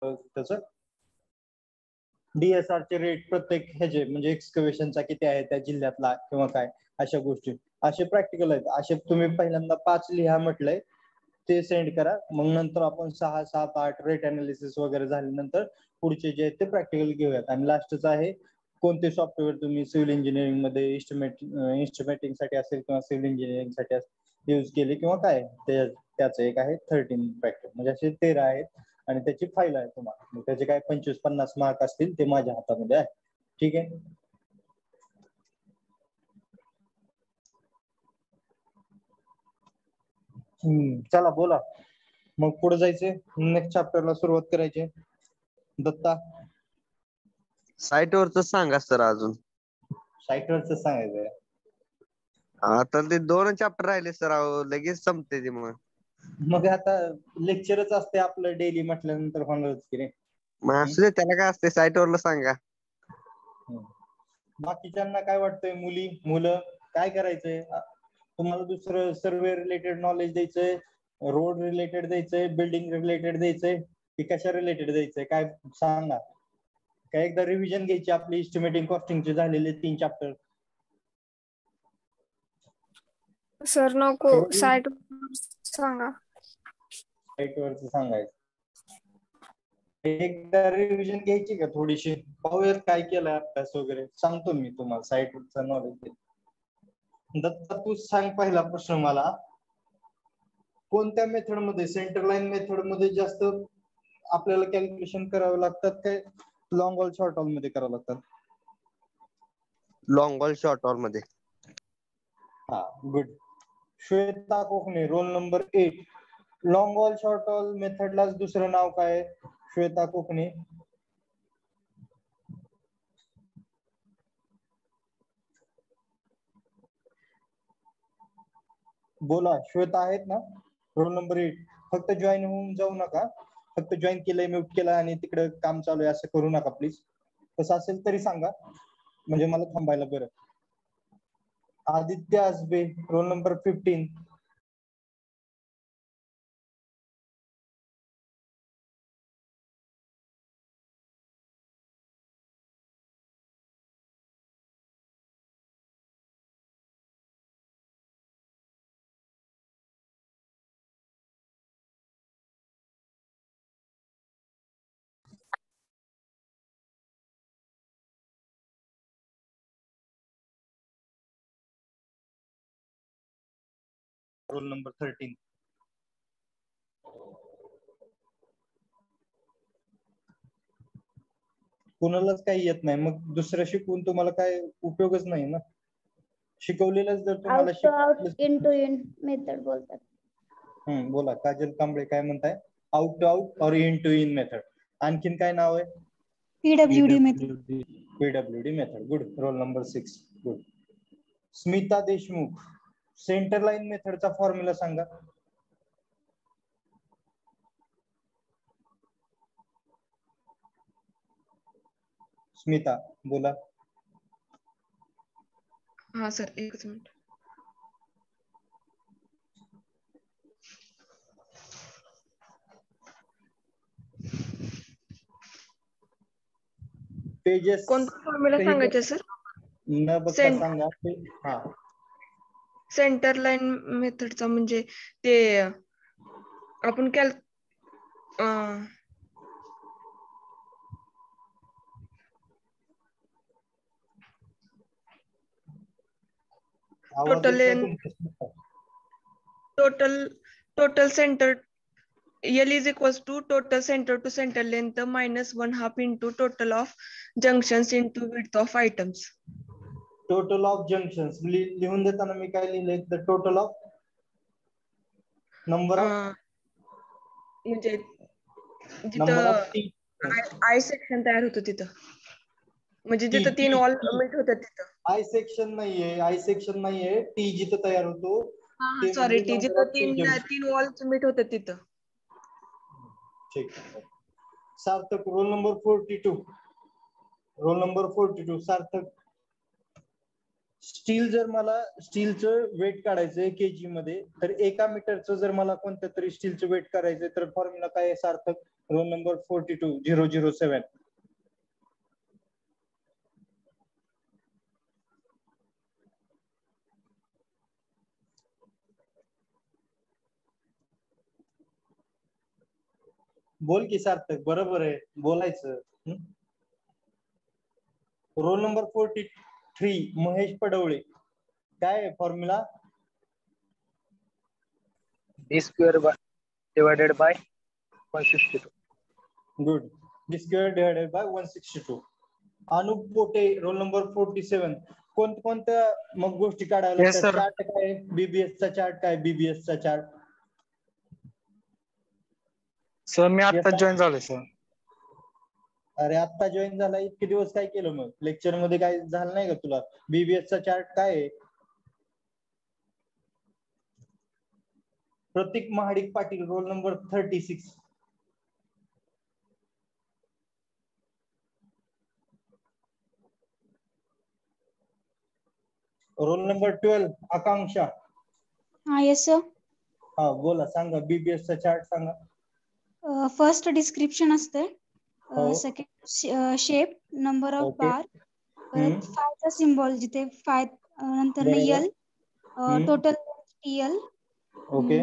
त्याचं DSR चे rate प्रत्येक ह्याचे म्हणजे एक्सकव्हेशनचा किती आहे त्या जिल्ह्यातला किंवा काय अशा गोष्टी असे प्रॅक्टिकल आहेत. असे तुम्ही पहिल्यांदा 5 लिहा म्हटलंय ते सेंड करा. मग नंतर आपण 6, 7, 8 रेट अनालिसिस वगैरे झाल्यानंतर पुढचे जे आहेत ते प्रॅक्टिकल घेऊयात. आणि लास्टच आहे कोणते सॉफ्टवेअर तुम्ही सिव्हिल इंजिनिअरिंग मध्ये इन्स्ट्रुमेंटिंग साठी असेल किंवा सिव्हिल इंजिनिअरिंग साठी यूज केले किंवा काय त्याचं एक आहे 13 प्रॅक्टिकल म्हणजे असे 13 आहेत आणि त्याची फाईल आहे तुम्हाला. मग त्याचे काय 25-50 मार्क असतील ते माझ्या हातामध्ये आहे. ठीक आहे. चला बोला मग पुढे जायचे नेक्स्ट चॅप्टरला सुरुवात करायची. दत्ता साईट वरच सांगा सर अजून. साईटवरच सांगायचंय. आता ते 2 चॅप्टर राहिले सर लगेच संपते ते मग आता लेक्चरच असते आपलं डेली म्हटल्यानंतर होणारच की रे. मग असू दे त्याला काय असते साईट वरला सांगा. बाकीच्यांना काय वाटतंय मुलं काय करायचंय तुम्हाला दुसरं सर्वे रिलेटेड नॉलेज द्यायचंय रोड रिलेटेड द्यायचंय बिल्डिंग रिलेटेड द्यायचंय की कशा रिलेटेड द्यायचंय काय सांगा. काय एकदा रिव्हिजन घ्यायची आपली इस्टिमेटिंग कॉस्टिंगचे झालेले 3 चॅप्टर. सर नको साईट सांगा. साईट वरच सांगायचं. एकदा रिव्हिजन घ्यायची का थोडीशी पाहूयात काय केलंय अभ्यास वगैरे. सांगतो मी तुम्हाला साईट वरचं नॉलेज. दत्ता तू सांग पहिला प्रश्न मला. कोणत्या मेथड मध्ये सेंटर लाईन मेथड मध्ये जास्त आपल्याला कॅल्क्युलेशन करावं लागतात काय लॉंग हॉल शॉर्ट हॉल मध्ये करावं लागतात? लॉंग हॉल शॉर्ट हॉल मध्ये. हा गुड. श्वेता कोकणे roll number 8. Long hall short hall मेथडला दुसरं नाव काय? श्वेता कोकणे. बोला श्वेता आहेत ना? Roll number 8. फक्त जॉईन होऊन जाऊ नका. फक्त जॉईन केलंय म्यूट केलं आणि तिकडे काम चालू आहे असं करू नका प्लीज. तसं असेल तरी सांगा म्हणजे मला थांबायला बरं. Aditya Asbe roll number 15. Roll number 13. कुणालाच काही येत नाही मग दुसरं शिकवून तुम्हाला काय उपयोगच नाही ना. शिकवलेलंच जर तुम्हाला out in to in method बोलतात. बोला काजल कांबळे काय म्हणताय? आउट टू आउट और इन टू इन मेथड. आणखीन काय नाव आहे? PWD method. PWD method. Good. Roll number 6. Good. Smita Deshmukh centre line मेथडचा फॉर्म्युला सांगा. स्मिता बोला. हा सर एकच मिनिट. पेजेस कोणता फॉर्म्युला सांगायचा सर? न बघता सांगा. हा सेंटर लाईन मेथडचा म्हणजे ते आपण आवाज येत नाही तुमचा. total center L is equals to total center to center length minus 1/2 into total of junctions into width of items. Total of junctions लिहून देताना मी काय लिहिलंय? The total of number of म्हणजे नंबर ऑफ जिथं आय सेक्शन तयार होतं तिथं म्हणजे जिथं 3 वॉल मिट होतात तिथं. आय सेक्शन नाहीये. टी जिथं तयार होतो सॉरी टी जिथं 3 वॉल्स मिट होतात तिथं. ठीक. सार्थक रोल नंबर 42. रोल नंबर 42 सार्थक. स्टील जर मला स्टीलचं वेट काढायचंय केजी मध्ये तर 1 मीटरचं जर मला कोणत्या तरी स्टीलचं वेट करायचंय तर फॉर्म्युला काय आहे सार्थक? Roll number 42007. बोल की सार्थक, बरोबर आहे, बोलायचं. Roll number 43 Mahesh Padwale. काय आहे formula? d square divided by 162. Good. d square divided by 162. Anup Pote roll number 47. कोणत्या मग गोष्टी काढायला Yes, sir. चार्ट काय? बीबीएस चा चार्ट काय? बीबीएस चा चार्ट. सर मी आता जॉईन झालोय सर. अरे आत्ता जॉईन झाला, इतके दिवस काय केलं मग? लेक्चर मध्ये काय झालं नाही का तुला? बीबीएस चा चार्ट काय आहे? Prateek Mahadik Patil roll number 36. Roll number 12 Akanksha. हा येस सर. हा बोला, सांगा बीबीएस चा चार्ट सांगा. फर्स्ट डिस्क्रिप्शन असते, हो. Second shape, number of Okay. Bar, परत फायचा सिम्बॉल जिथे फाय नंतर बरोबर. L, total TL, okay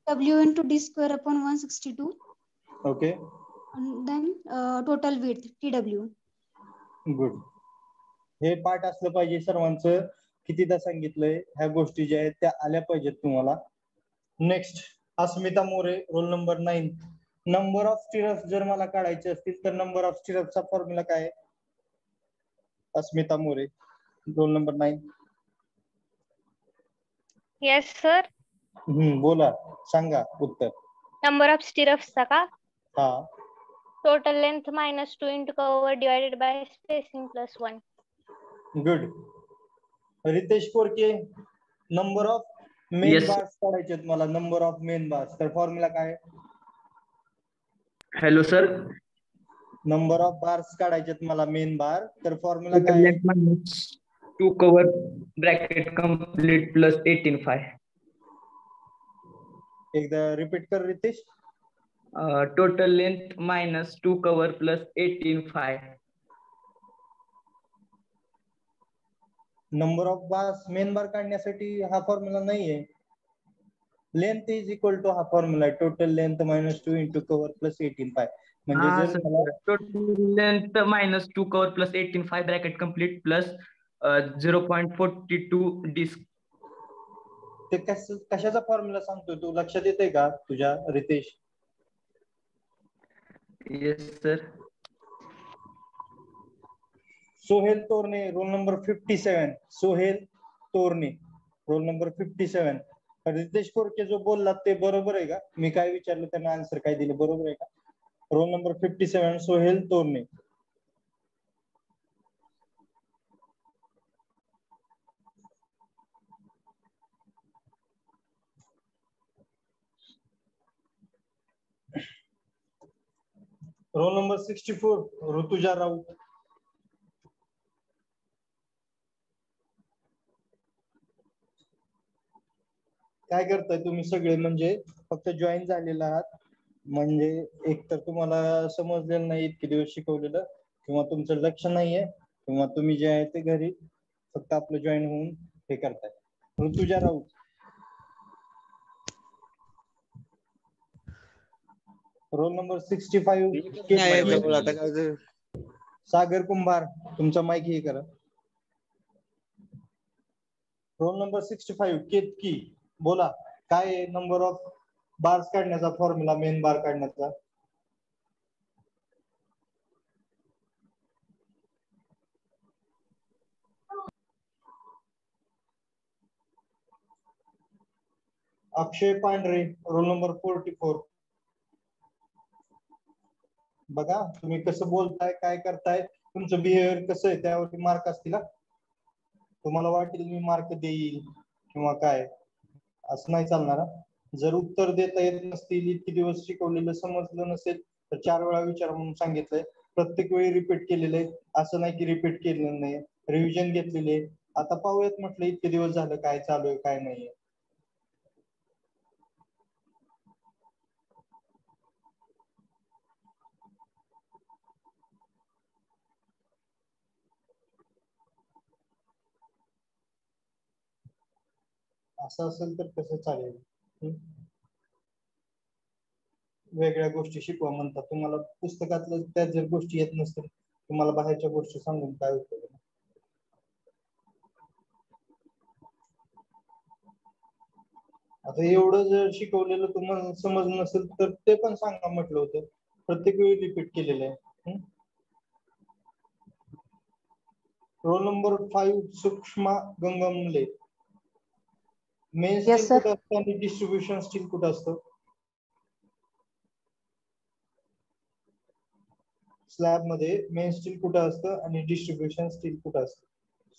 W into D square upon 162, okay then total width TW. Good. हे पाठ असलं पाहिजे सर्वांचं. कितीदा सांगितलंय, ह्या गोष्टी ज्या आहेत त्या आल्या पाहिजेत तुम्हाला. Next Asmita More roll number 9. Number of stirrups जर मला काढायचे असतील तर नंबर ऑफ स्टिरप्सचा फॉर्म्युला काय आहे? Asmita More roll number 9. Yes sir. बोला, सांगा उत्तर. नंबर ऑफ स्टिरप्सचा का? हा. Total length -2 into cover divided by spacing plus 1. Good. Ritesh Korke number of main Yes. Bars काढायचे आहेत मला. नंबर ऑफ मेन बार्स, तर फॉर्म्युला काय आहे? Hello sir. Number of bars काढायचे आहेत मला मेन बार, तर फॉर्म्युला Total काय आहे? length minus 2 cover bracket complete plus 18.5. एकदा रिपीट कर Ritesh. Total length minus 2 cover plus 18.5. Number of bars main bar काढण्यासाठी हा फॉर्म्युला नाहीये. लेंथ इज इक्वल टू हा formula, total length -2 into cover plus 18.5. म्हणजे Ah, जर sir. मला Total length minus 2 cover plus 18.5 bracket complete plus 0.42 disc. ते कशाचा formula सांगतोय तू, लक्षात येते का तुझ्या Ritesh? Yes sir. Sohel Torane roll number 57. Sohel Torane roll number 57. Ritesh Korke जो बोलला ते बरोबर आहे का? मी काय विचारलं त्यांना आन्सर काय दिलं, बरोबर आहे का? Role number 57 Sohel Torane. Roll number 64 Rutuja Raut. काय करताय तुम्ही सगळे? म्हणजे फक्त जॉईन झालेला आहात, म्हणजे एक तर तुम्हाला समजलेलं नाही इतके दिवस शिकवलेलं, किंवा तुमचं लक्ष नाहीये, किंवा तुम्ही जे आहे ते घरी फक्त आपलं जॉईन होऊन हे करताय. ऋतुजा राऊत. Roll number 65 Sagar Kumbhar. तुमचा माईक हे करा. Roll number 65 Ketaki. बोला, काय आहे नंबर ऑफ बार्स काढण्याचा फॉर्म्युला, मेन बार काढण्याचा? अक्षय पांढरे रोल नंबर 44. बघा तुम्ही कसं बोलताय, काय करताय, तुमचं बिहेवियर कसं आहे त्यावरती मार्क असतील. तुम्हाला वाटेल मी मार्क देईल किंवा काय, असं नाही चालणार. जर उत्तर देता येत नसतील, इतके दिवस शिकवलेलं समजलं नसेल तर 4 वेळा विचार म्हणून सांगितलंय. प्रत्येक वेळी रिपीट केलेलं आहे, असं नाही की रिपीट केलेलं नाही. रिव्हिजन घेतलेले. आता पाहूयात म्हटलं इतके दिवस झालं काय चालू आहे काय नाहीये. असं असेल तर कसं चालेल? वेगळ्या गोष्टी शिकवा म्हणतात, तुम्हाला पुस्तकातलं त्या जर गोष्टी येत नसतील तुम्हाला बाहेरच्या गोष्टी सांगून काय उपयोग? आता एवढं जर शिकवलेलं तुम्हाला समज नसेल तर ते पण सांगा म्हटलं होतं, प्रत्येक वेळी रिपीट केलेलं आहे. Roll number 5 Sushma Gangmale. Main steel कुठं असतं आणि डिस्ट्रीब्युशन स्टील कुठं असतं? स्लॅब मध्ये मेन स्टील कुठं असतं आणि डिस्ट्रीब्युशन स्टील कुठं असतं?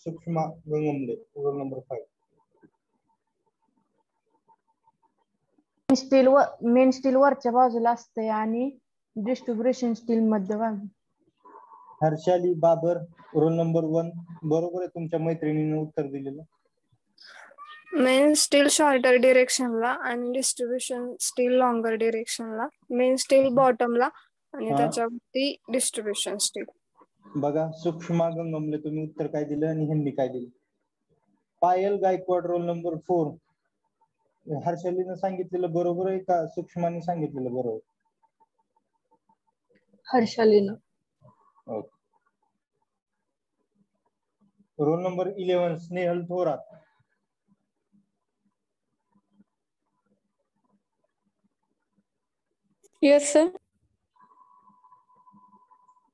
Sushma Gangmale, roll number 5. Main steel वरच्या बाजूला असते आणि डिस्ट्रीब्युशन स्टील मध्यभागी. Harshali Babar, roll number 1. बरोबर आहे, तुमच्या मैत्रिणीने उत्तर दिलेलं. मेन स्टील शॉर्टर डिरेक्शनला आणि डिस्ट्रीब्युशन स्टील लॉंगर डिरेक्शनला. मेन स्टील बॉटमला आणि त्याच्यावरती डिस्ट्रीब्युशन स्टील. बघा सुषमा गंगमले तुम्ही उत्तर काय दिलं आणि ह्यांनी काय दिलं? Payal Gaikwad, roll number 4. हर्षालीनं सांगितलेलं बरोबर आहे का सुषमाने सांगितलेलं बरोबर? हर्षालीनं. Roll number 11 Snehal Thorat. Yes sir.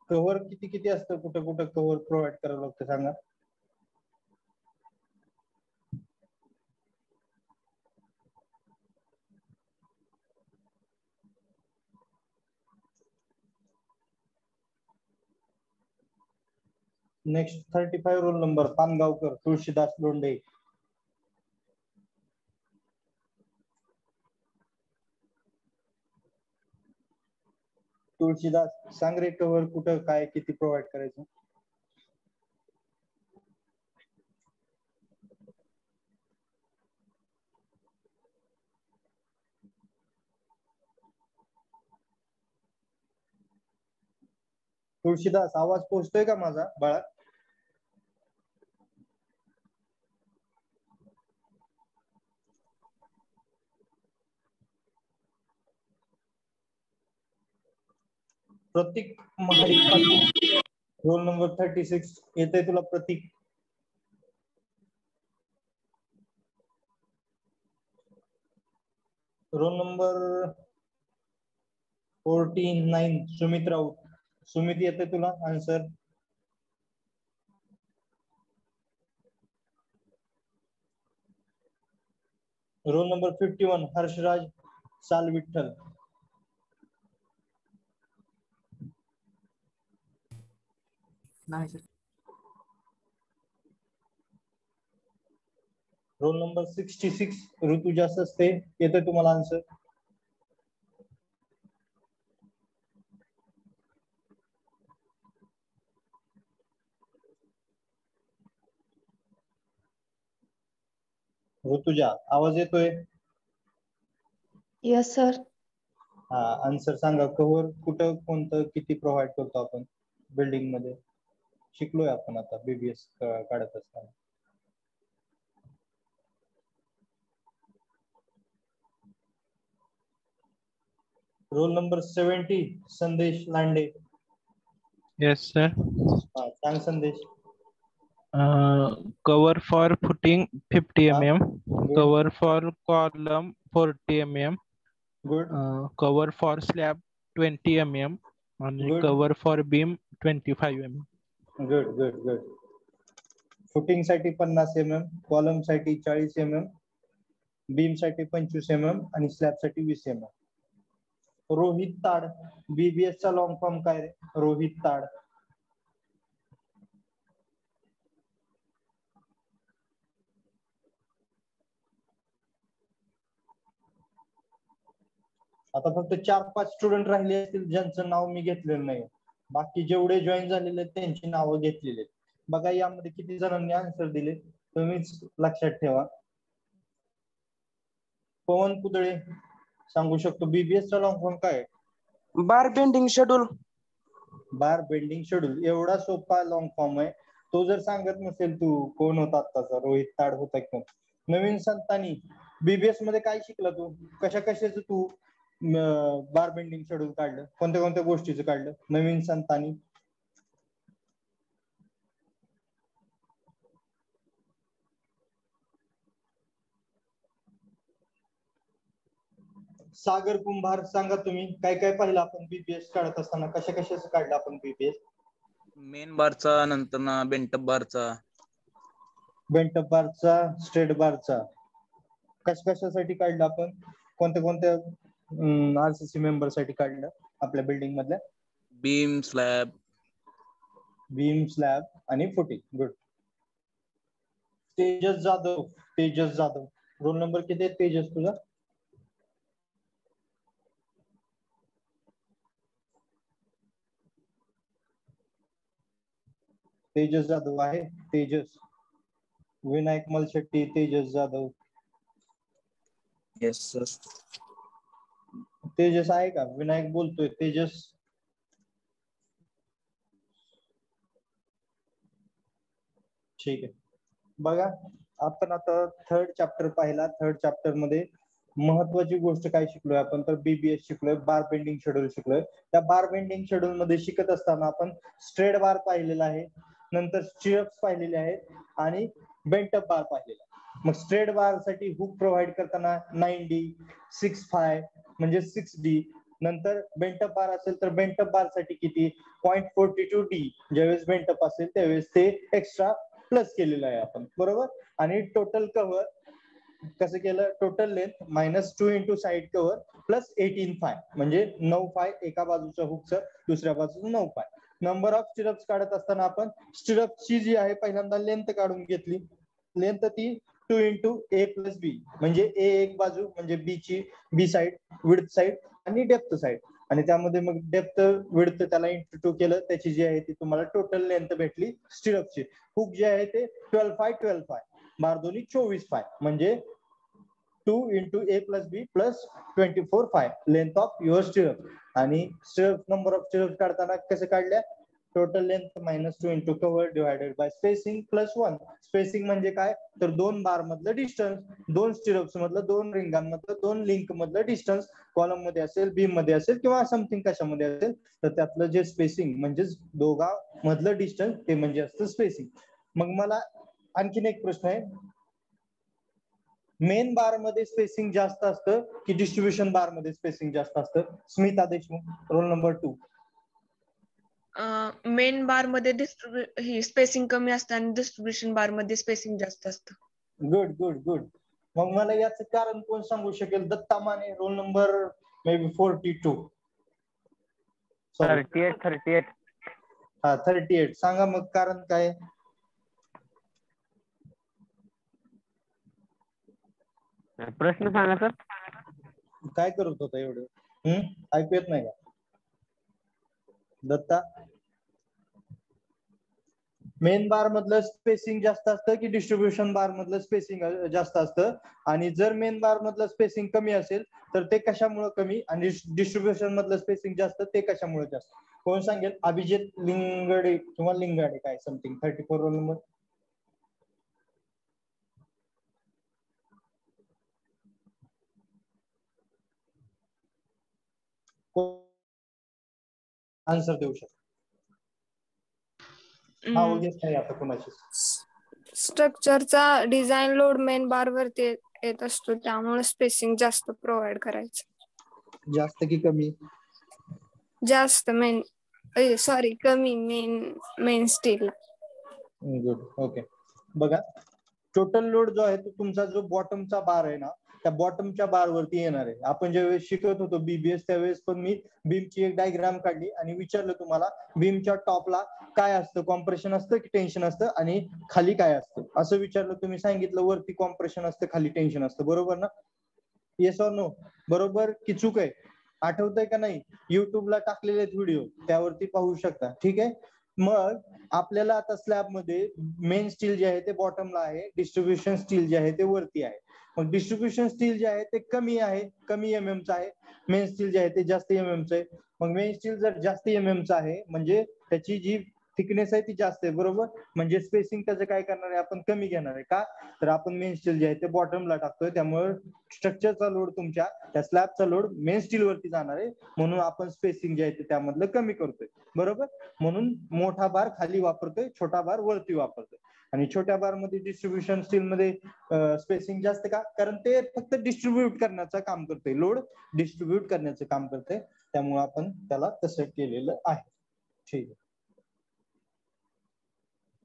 Cover किती किती असतं, कुठं कुठं कव्हर प्रोव्हाइड करावं लागतं सांगा? Next 35 roll number Pangaonkar Tulshidas Londhe. Tulshidas सांग रे, कव्हर कुठं काय किती प्रोव्हाइड करायचं? तुळशीदास आवाज पोहोचतोय का माझा बाळा? Prateek Mahadik Patil, roll number 36. येतंय तुला प्रतीक? Roll number 49 Sumit Raut. सुमित येते तुला answer? Roll number 51 Harshraj Salvitthal. नाही सर. रोल नंबर 66 ऋतुजा सस्ते. येतोय तुम्हाला आन्सर? ऋतुजा आवाज येतोय? Yes sir. हा, आन्सर सांगा. कव्हर कुठं कोणतं किती प्रोव्हाइड करतो आपण बिल्डिंग मध्ये? शिकलोय आपण आता बीबीएस काढत असताना. रोल नंबर 70 संदेश लांडे. Yes, sir. हा, सांग संदेश. Cover for footing 50 mm. Good. Cover for column 40 mm. Good. Cover for slab 20 mm. आणि Good. cover for beam 25 mm. Good good good. Footing साठी 50 mm, कॉलम साठी 40 mm, बीम साठी 25 mm आणि slab साठी 20 mm. Rohit ताड, BBS चा long form काय रे? रोहित ताड. आता फक्त 4-5 स्टुडंट राहिले असतील ज्यांचं नाव मी घेतलेलं नाही. बाकी जेवढे जॉईन झालेले आहेत त्यांची नावं घेतलेली आहेत. बघा यामध्ये किती जणांनी आन्सर दिले तुम्हीच लक्षात ठेवा. पवन कुदळे सांगू शकतो बीबीएस चा लॉंग फॉर्म काय? बार बेंडिंग शेड्यूल. बार बेंडिंग शेड्यूल एवढा सोपा लॉंग फॉर्म आहे. तो जर सांगत नसेल तू कोण होता आत्ताचा, रोहित ताड होता किंवा नवीन संतांनी बीबीएस मध्ये काय शिकला तू? कशा कशाचं तू बार बेंडिंग शेड्यूल काढलं? कोणत्या कोणत्या गोष्टीचं काढलं नवीन संतांनी? सागर कुंभार सांगा तुम्ही काय काय पाहिलं आपण बीबीएस काढत असताना? कशा कशाचं काढलं आपण बीबीएस? मेन बारचा, नंतर ना बेंटअप बारचा. बेंटअप बारचा, स्ट्रेट बारचा. कशासाठी काढलं आपण? कोणत्या कोणत्या आरसीसी मेंबर साठी काढलं आपल्या बिल्डिंग मधल्या? बीम स्लॅब आणि footing. Good. Tejas Jadhav roll number किती आहे तेजस तुझा? तेजस जाधव आहे. तेजस. विनायक मलशेट्टी, तेजस जाधव. Yes sir. तेजस आहे का? विनायक बोलतोय. तेजस ठीक आहे. बघा आपण आता थर्ड चॅप्टर पाहिला. थर्ड चॅप्टर मध्ये महत्वाची गोष्ट काय शिकलोय आपण? तर बीबीएस शिकलोय, बार बेंडिंग शेड्यूल शिकलोय. त्या बार बेंडिंग शेड्यूल मध्ये शिकत असताना आपण स्ट्रेट बार पाहिलेला आहे, नंतर स्टिरअप्स पाहिलेले आहेत आणि बेंटअप बार पाहिलेला. मग स्ट्रेट बार साठी हुक प्रोव्हाइड करताना 9D, 6'5 म्हणजे 6D. नंतर बेंटअप बार असेल तर बेंटअप बार साठी किती? 0.42D. ज्यावेळेस बेंटअप असेल त्यावेळेस ते एक्स्ट्रा प्लस केलेलं आहे आपण, बरोबर. आणि टोटल कव्हर कसं केलं? Total length -2 into side cover plus 18'5 म्हणजे 9'5 एका बाजूच्या हुकचं, दुसऱ्या बाजूचं 9'5. नंबर ऑफ स्टिरअप्स काढत असताना आपण स्टिरअप्सची जी आहे पहिल्यांदा लेंथ काढून घेतली. लेंथ ती 2 इंटू A प्लस B म्हणजे A एक बाजू म्हणजे बी साईड, विड्थ साईड आणि डेप्थ साईड. आणि त्यामध्ये मग डेप्थ विड्थ त्याला इंटू 2 केलं, त्याची जी आहे ती तुम्हाला टोटल लेंथ भेटली स्टिरअपची. हुक जे आहे ते 12'5 बार दोन्ही 24'5 म्हणजे 2 into A plus B plus 24'5 length of your stirrup. आणि स्टिरअप नंबर ऑफ स्टिरअप काढताना कसं काढल्या? Total length -2 into cover divided by spacing plus 1. Spacing म्हणजे काय? तर 2 बार मधलं डिस्टन्स, 2 स्टिरअप्स मधलं, 2 रिंगांमधलं, 2 लिंक मधलं डिस्टन्स. कॉलम मध्ये असेल, बीम मध्ये असेल किंवा समथिंग कशामध्ये असेल तर त्यातलं जे स्पेसिंग म्हणजे दोघा मधलं डिस्टन्स ते म्हणजे असतं स्पेसिंग. मग मला आणखीन एक प्रश्न आहे, मेन बार मध्ये स्पेसिंग जास्त असतं की डिस्ट्रीब्युशन बार मध्ये स्पेसिंग जास्त असतं? Smita Deshmukh roll number 2. Main बार मध्ये स्पेसिंग कमी असतं आणि डिस्ट्रीब्युशन बार मध्ये स्पेसिंग जास्त असतं. गुड. मग मला याचं कारण कोण सांगू शकेल? Datta Mane roll number may be 42. 38. हा 38. सांगा मग कारण काय? प्रश्न सांगा सर. काय करत होता एवढं? ऐकू येत नाही का दत्ता? मेन बार मधलं स्पेसिंग जास्त असतं की डिस्ट्रीब्युशन बार मधलं स्पेसिंग जास्त असतं? आणि जर मेन बार मधलं स्पेसिंग कमी असेल तर ते कशामुळे कमी आणि डिस्ट्रीब्युशन मधलं स्पेसिंग जास्त ते कशामुळे जास्त? कोण सांगेल? अभिजित लिंगडे किंवा लिंगाडे काय समथिंग 34 रोल नंबर. आन्सर देऊ शकतो? हा ओळख नाही आता कोणाची. स्ट्रक्चरचा डिझाईन लोड मेन बार वरती येत असतो, त्यामुळे स्पेसिंग जास्त प्रोव्हाइड करायचं. जास्त की कमी? जास्त कमी मेन स्टील. गुड. ओके. बघा टोटल लोड जो आहे तो तुमचा जो बॉटमचा बार आहे ना, त्या बॉटमच्या बार वरती येणार आहे. आपण ज्यावेळेस शिकत होतो बीबीएस त्यावेळेस पण मी बीमची एक डायग्राम काढली आणि विचारलं तुम्हाला बीमच्या टॉपला काय असतं? कॉम्प्रेशन असतं की टेन्शन असतं? आणि खाली काय असतं असं विचारलं. तुम्ही सांगितलं वरती कॉम्प्रेशन असतं, खाली टेन्शन असतं, बरोबर ना? Yes or no? बरोबर की चूक आहे? आठवतंय का नाही? युट्यूबला टाकलेले आहेत व्हिडिओ, त्यावरती पाहू शकता. ठीक आहे. मग आपल्याला आता स्लॅब मध्ये मेन स्टील जे आहे ते बॉटमला आहे, डिस्ट्रीब्युशन स्टील जे आहे ते वरती आहे. मग डिस्ट्रीब्युशन स्टील जे आहे ते कमी एमएमचं आहे, मेन स्टील जे आहे ते जास्त एमएमचं आहे. मग मेन स्टील जर जास्त एमएमचं आहे म्हणजे त्याची जी थिकनेस आहे ती जास्त आहे बरोबर, म्हणजे स्पेसिंग त्याचं काय करणार आहे आपण कमी घेणार आहे. का तर आपण मेन स्टील जे आहे ते बॉटमला टाकतोय, त्यामुळे स्ट्रक्चरचा लोड तुमच्या त्या स्लॅबचा लोड मेन स्टील वरती जाणार आहे, म्हणून आपण स्पेसिंग जे आहे ते त्यामधलं कमी करतोय बरोबर. म्हणून मोठा बार खाली वापरतोय, छोटा बार वरती वापरतोय. आणि छोट्या बार मध्ये डिस्ट्रीब्युशन स्टील मध्ये स्पेसिंग जास्त का, कारण ते फक्त डिस्ट्रीब्यूट करण्याचं काम करते, लोड डिस्ट्रीब्यूट करण्याचं काम करते, त्यामुळे आपण त्याला तसं केलेलं आहे. ठीक आहे.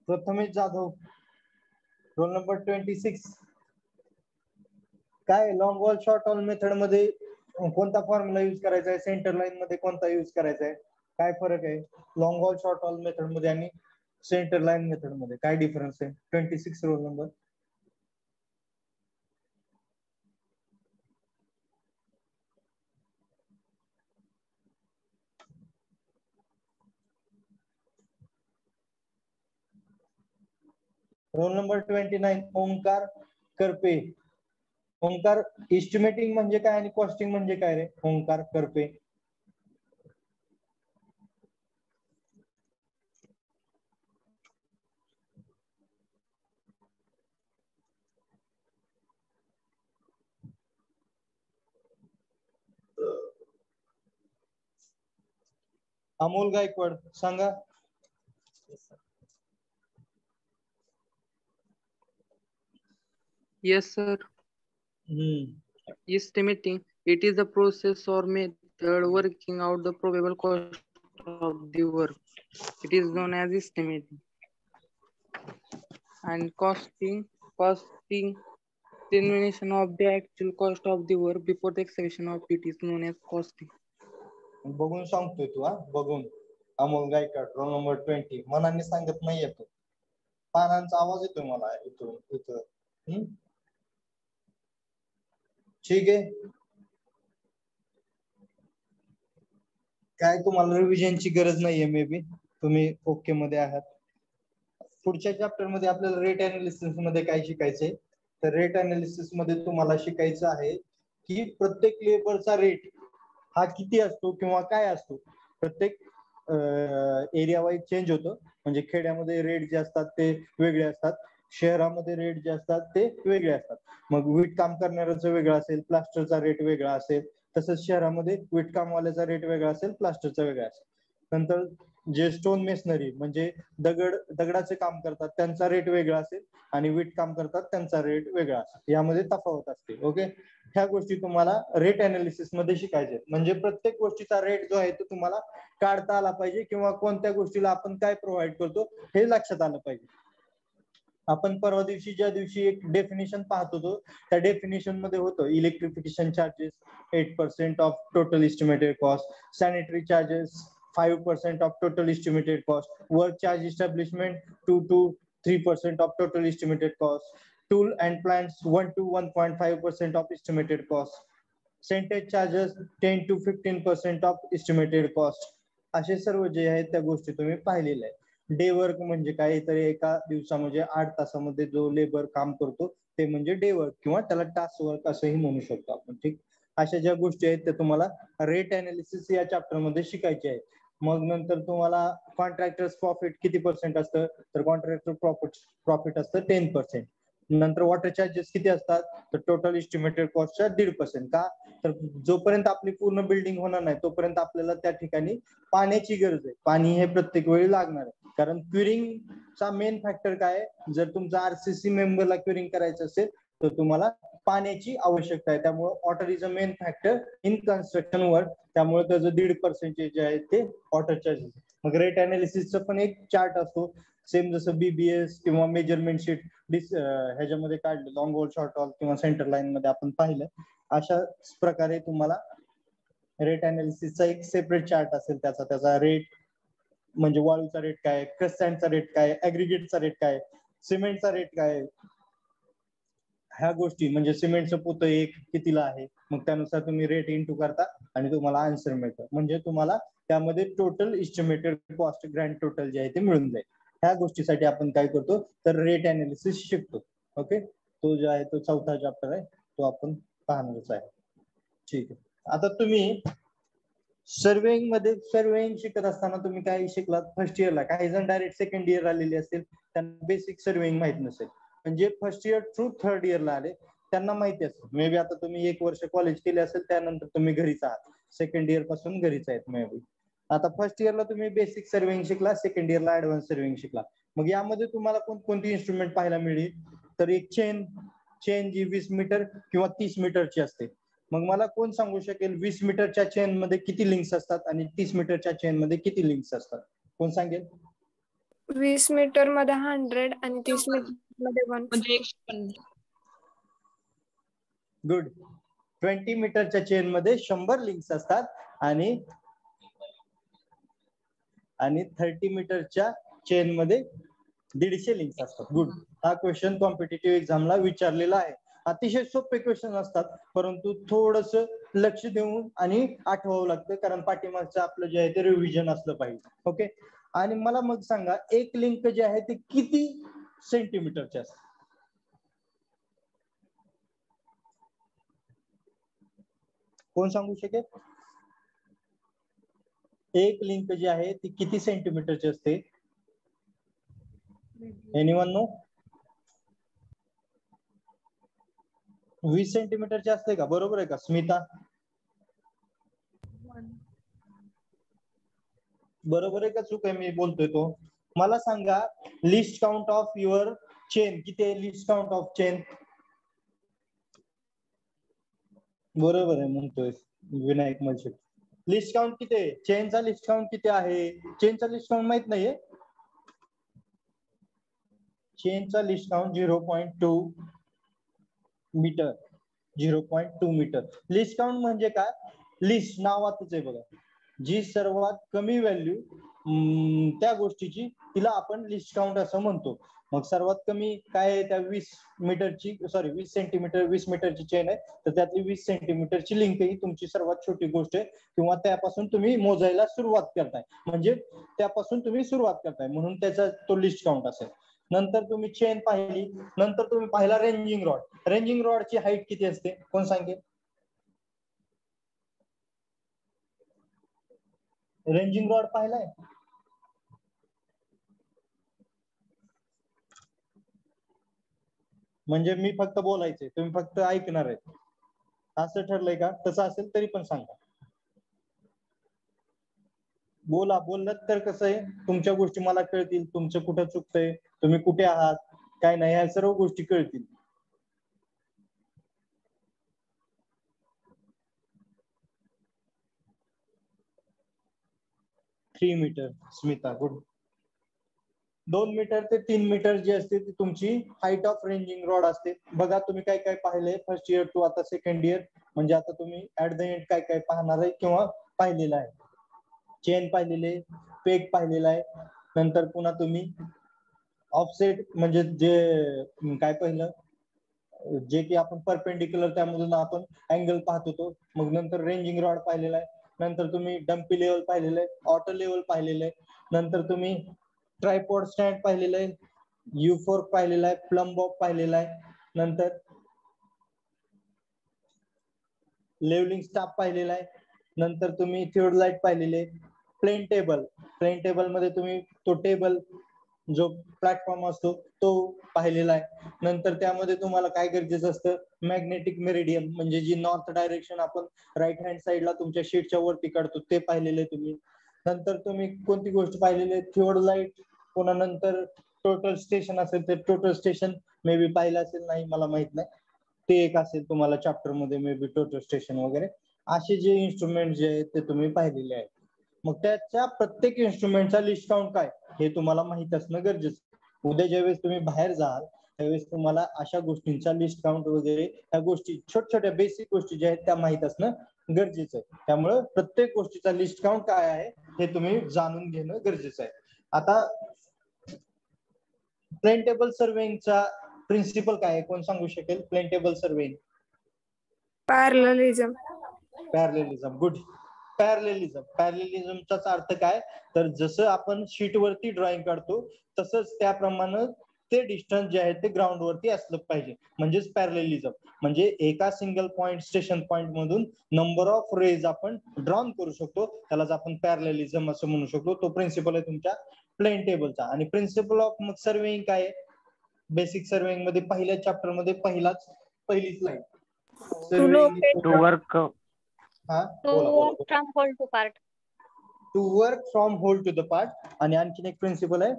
Prathamesh Jadhav, roll number 26. काय long wall short wall method मध्ये कोणता फॉर्म्युला युज करायचा आहे, सेंटर लाईन मध्ये कोणता युज करायचा आहे, काय फरक आहे long wall short wall method मध्ये आणि सेंटर लाईन मेथड मध्ये, काय डिफरन्स आहे? 26 roll number. Roll number 29 Omkar Karpe. Omkar, estimating म्हणजे काय आणि कॉस्टिंग म्हणजे काय रे ओंकार करपे? अमोल गायकवाड सांगा. Yes, sir. Estimating, it is the process or method working out the probable cost of the work. It is known as estimating. And costing, the estimation of the actual cost of the work before the execution of it is known as costing. बघून सांगतोय तू हा, बघून. Amol Gaikwad roll number 20. मनाने सांगत नाही येतो, पानांचा आवाज येतोय मला इथून इथं. ठीक आहे. काय तुम्हाला रिव्हिजनची गरज नाहीये, मे बी तुम्ही ओके मध्ये आहात. पुढच्या चॅप्टर मध्ये आपल्याला रेट अनालिसिस मध्ये काय शिकायचंय, तर रेट अनालिसिस मध्ये तुम्हाला शिकायचं आहे की प्रत्येक लेबरचा रेट हा किती असतो किंवा काय असतो. प्रत्येक एरिया वाईज चेंज होतो, म्हणजे खेड्यामध्ये रेट जे असतात ते वेगळे असतात, शहरामध्ये रेट जे असतात ते वेगळे असतात. मग वीट काम करणाऱ्याचं वेगळं असेल, प्लास्टरचा रेट वेगळा असेल, तसंच शहरामध्ये वीटकामवाल्याचा रेट वेगळा असेल, प्लास्टरचा वेगळा असेल. नंतर जे स्टोन मेसनरी म्हणजे दगडाचे काम करतात त्यांचा रेट वेगळा असेल, आणि वीट काम करतात त्यांचा रेट वेगळा असेल, यामध्ये तफावत असते. ओके, ह्या गोष्टी तुम्हाला रेट अनालिसिस मध्ये शिकायचे. म्हणजे प्रत्येक गोष्टीचा रेट जो आहे तो तुम्हाला काढता आला पाहिजे, किंवा कोणत्या गोष्टीला आपण काय प्रोव्हाइड करतो हे लक्षात आलं पाहिजे. आपण परवा दिवशी ज्या दिवशी एक डेफिनेशन पाहत होतो, त्या डेफिनेशन मध्ये होतं electrification charges 8% of total estimated cost, sanitary charges 5% of total estimated cost, work charge establishment 2 to 3% of total estimated cost, tool and plants 1 to 1.5% of estimated cost, centage charges 10 to 15% of estimated cost. असे सर्व जे आहेत त्या गोष्टी तुम्ही पाहिलेल्या आहेत. Day work म्हणजे काय, तर एका दिवसामध्ये 8 तासामध्ये जो लेबर काम करतो ते म्हणजे डे वर्क, किंवा त्याला टास्क वर्क असंही म्हणू शकतो आपण. ठीक, अशा ज्या गोष्टी आहेत त्या तुम्हाला रेट अनालिसिस या चॅप्टर मध्ये शिकायचे आहेत. मग नंतर तुम्हाला कॉन्ट्रॅक्टर्स प्रॉफिट किती पर्सेंट असतं, तर कॉन्ट्रॅक्टर प्रॉफिट असतं 10%. नंतर वॉटर चार्जेस किती असतात, तर टोटल इस्टिमेटेड कॉस्टच्या 1.5%. का, तर जोपर्यंत आपली पूर्ण बिल्डिंग होणार नाही तोपर्यंत आपल्याला त्या ठिकाणी पाण्याची गरज आहे. पाणी हे प्रत्येक वेळी लागणार आहे, कारण क्युरिंगचा मेन फॅक्टर काय आहे, जर तुमचा आरसीसी मेंबरला क्युरिंग करायचं असेल तर तुम्हाला पाण्याची आवश्यकता आहे. त्यामुळे water is a main factor in construction work, त्यामुळे त्याचं 1.5% जे आहे ते वॉटर चार्जेस. मग रेट अनालिसिसचा पण एक चार्ट असतो, सेम जसं बीबीएस किंवा मेजरमेंट शीट ह्याच्यामध्ये काढलं, लॉंग वॉल शॉर्ट वॉल किंवा सेंटर लाईन मध्ये आपण पाहिलं. अशा प्रकारे तुम्हाला रेट अनालिसिसचा एक सेपरेट चार्ट असेल, त्याचा रेट म्हणजे वाळूचा रेट काय, क्रस्टँडचा रेट काय, ऍग्रिगेटचा रेट काय, सिमेंटचा रेट काय, ह्या गोष्टी म्हणजे सिमेंटचं पोतं एक कितीला आहे, मग त्यानुसार तुम्ही रेट इंटू करता आणि तुम्हाला आन्सर मिळतं. म्हणजे तुम्हाला त्यामध्ये total estimated cost grand total जे आहे ते मिळून जाईल. ह्या गोष्टीसाठी आपण काय करतो, तर रेट अनालिसिस शिकतो. ओके, तो जो आहे तो 4था चॅप्टर आहे, तो आपण पाहणारच आहे. ठीक आहे, आता तुम्ही सर्वेइंग मध्ये सर्वेइंग शिकत असताना तुम्ही काय शिकलात फर्स्ट इयरला? काही जण डायरेक्ट सेकंड इयर आलेले असतील, त्यांना बेसिक सर्वेइंग माहित नसेल. म्हणजे फर्स्ट इयर थ्रू थर्ड इयरला आले त्यांना माहिती असेल. मे बी आता तुम्ही 1 वर्ष कॉलेज केले असेल, त्यानंतर तुम्ही घरीच आहात, सेकंड इयर पासून घरीच आहेत मे बी. आता फर्स्ट इयरला तुम्ही बेसिक सर्वेइंग शिकला, सेकंड इयरला ऍडव्हान्स सर्वेइंग शिकला. मग यामध्ये तुम्हाला कोणती इन्स्ट्रुमेंट पाहायला मिळेल? तर एक चेन जी 20 मीटर किंवा 30 मीटरची असते. मग मला कोण सांगू शकेल 20 मीटरच्या चेन मध्ये किती लिंक्स असतात आणि 30 मीटरच्या चेन मध्ये किती लिंक्स असतात? कोण सांगेल? 20 मीटर मध्ये 100 आणि 30 मीटर मध्ये 150. गुड. 20 मीटरच्या चेन मध्ये 100 लिंक्स असतात आणि 30 मीटरच्या चेन मध्ये 150 लिंक्स असतात. गुड. हा क्वेश्चन कॉम्पिटिटिव्ह एक्झामला विचारलेला आहे. अतिशय सोपे क्वेश्चन असतात, परंतु थोडस लक्ष देऊन आणि आठवावं लागतं, कारण पाठीमागचं आपलं जे आहे ते रिव्हिजन असलं पाहिजे. ओके. आणि मला मग सांगा, एक लिंक जे आहे ते किती सेंटीमीटरचे असते? कोण सांगू शकेल? एक लिंक जी आहे ती किती सेंटीमीटरची असते? Anyone no? 20 सेंटीमीटरची असते का? बरोबर आहे का स्मिता? बरोबर आहे का चूक आहे मी बोलतोय तो? मला सांगा, list count of your chain किती आहे? List count of chain. बरोबर आहे म्हणतोय विनायक मलशेट. लिस्ट काउंट किती आहे? चेनचा लिस्ट काउंट किती आहे? चेनचा लिस्ट काउंट माहित नाहीये? चेनचा least count 0.2 metre. 0.2 metre. Least count म्हणजे काय? लिस्ट नावातच आहे बघा, जी सर्वात कमी व्हॅल्यू त्या गोष्टीची तिला आपण लिस्ट काउंट असं म्हणतो. मग सर्वात कमी काय आहे? त्या 20 सेंटीमीटर 20 मीटरची चेन आहे, तर त्यातली 20 सेंटीमीटरची लिंक ही तुमची सर्वात छोटी गोष्ट आहे, किंवा त्यापासून तुम्ही मोजायला सुरुवात करताय, म्हणजे त्यापासून तुम्ही सुरुवात करताय, म्हणून त्याचा तो लिस्ट काउंट असेल. नंतर तुम्ही चेन पाहिली, नंतर तुम्ही पाहिला रेंजिंग रॉड. रेंजिंग रॉडची हाईट किती असते? कोण सांगेल? रेंजिंग रॉड पाहिलाय? म्हणजे मी फक्त बोलायचंय, तुम्ही फक्त ऐकणार आहे, असं ठरलंय का? तसं असेल तरी पण सांगा. बोललात तर कसं आहे, तुमच्या गोष्टी मला कळतील, तुमचं कुठं चुकतंय, तुम्ही कुठे आहात, काय नाही, ह्या सर्व गोष्टी कळतील. Three metre Smita. Good. 2 metre ते 3 मीटर जी असते ती तुमची हाईट ऑफ रेंजिंग रॉड असते. बघा तुम्ही काय काय पाहिलंय फर्स्ट इयर टू आता सेकंड इयर, म्हणजे आता तुम्ही ऍट द एंड काय काय पाहणार आहे किंवा पाहिलेलं आहे. चेन पाहिलेले, पेग पाहिलेला आहे, नंतर पुन्हा तुम्ही ऑफसेट म्हणजे जे काय पाहिलं, जे की आपण परपेंडिक्युलर त्यामधून आपण अँगल पाहत होतो. मग नंतर रेंजिंग रॉड पाहिलेला आहे, नंतर तुम्ही डम्पी लेवल पाहिलेलं आहे, ऑटो लेवल पाहिलेलं आहे, नंतर तुम्ही ट्रायपॉड स्टँड पाहिलेलं आहे, U4 पाहिलेला आहे, प्लम बॉब पाहिलेला आहे, नंतर लेवलिंग स्टाफ पाहिलेला आहे, नंतर तुम्ही थिओडोलाइट पाहिलेले, प्लेन टेबल मध्ये तुम्ही तो टेबल जो प्लॅटफॉर्म असतो तो पाहिलेला आहे. नंतर त्यामध्ये तुम्हाला काय गरजेचं असतं, मॅग्नेटिक मेरिडियम म्हणजे जी नॉर्थ डायरेक्शन आपण राईट हँड साईडला तुमच्या शीटच्या वरती काढतो ते पाहिलेले तुम्ही. नंतर तुम्ही कोणती गोष्ट पाहिलेली आहे, थिओडोलाइट. पुन्हा नंतर टोटल स्टेशन असेल ते टोटल स्टेशन मे बी पाहिलं असेल, नाही मला माहित नाही, ते एक असेल तुम्हाला चॅप्टर मध्ये मे बी टोटल स्टेशन वगैरे. असे जे इन्स्ट्रुमेंट जे आहेत ते तुम्ही पाहिलेले आहेत. मग त्याच्या प्रत्येक इन्स्ट्रुमेंटचा लिस्ट काउंट काय हे तुम्हाला माहित असणं गरजेचं. उद्या ज्यावेळेस तुम्ही बाहेर जाल त्यावेळेस तुम्हाला अशा गोष्टींचा लिस्ट काउंट वगैरे त्या गोष्टी छोट्या छोट्या बेसिक गोष्टी ज्या आहेत त्या माहित असणं गरजेचं आहे. त्यामुळे प्रत्येक गोष्टीचा लिस्ट काउंट काय आहे हे तुम्ही जाणून घेणं गरजेचं आहे. आता प्लेन टेबल सर्वेइंगचा प्रिन्सिपल काय आहे, कोण सांगू शकेल? Plane table surveying. Parallelism. Good. पॅरलेलिझमचा अर्थ काय, तर जसं आपण शीट वरती ड्रॉइंग काढतो तसंच त्याप्रमाणे ते डिस्टन्स जे आहे ते ग्राउंड वरती असलं पाहिजे, म्हणजेच पॅरलेलिझम. म्हणजे एका सिंगल पॉइंट स्टेशन पॉइंट मधून नंबर ऑफ रेज आपण ड्रॉन करू शकतो, त्यालाच आपण पॅरलेलिझम असं म्हणू शकतो. तो प्रिन्सिपल आहे तुमच्या प्लेन टेबलचा. आणि प्रिन्सिपल ऑफ मग सर्वेइंग काय आहे? बेसिक सर्वेइंग मध्ये पहिल्या चॅप्टर मध्ये पहिलीच लाईन सर्वेइंग टू वर्क हा To बोला work from whole to part. To work from whole to the part. आणि आणखीन एक प्रिन्सिपल आहे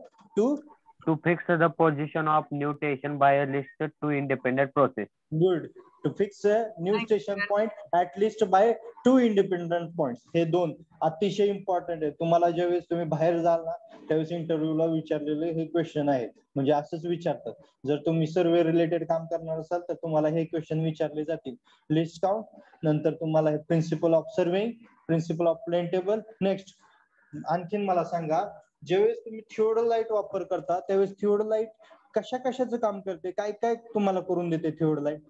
to fix the position of new station by a list to independent process. गुड. To fix new station point at list by 2 independent points. हे 2 अतिशय important आहे. तुम्हाला ज्यावेळेस तुम्ही बाहेर जाल ना त्यावेळेस इंटरव्ह्यूला विचारलेले हे क्वेश्चन आहेत. म्हणजे असंच विचारतात. जर तुम्ही सर्वे रिलेटेड काम करणार असाल तर तुम्हाला हे क्वेश्चन विचारले जातील. लिस्ट काउंट, नंतर तुम्हाला हे principle of surveying, principle of plane table. Next आणखीन मला सांगा, ज्यावेळेस तुम्ही थिओडोलाइट वापर करता त्यावेळेस थिओडोलाइट कशाचं काम करते? काय काय तुम्हाला करून देते theodolite?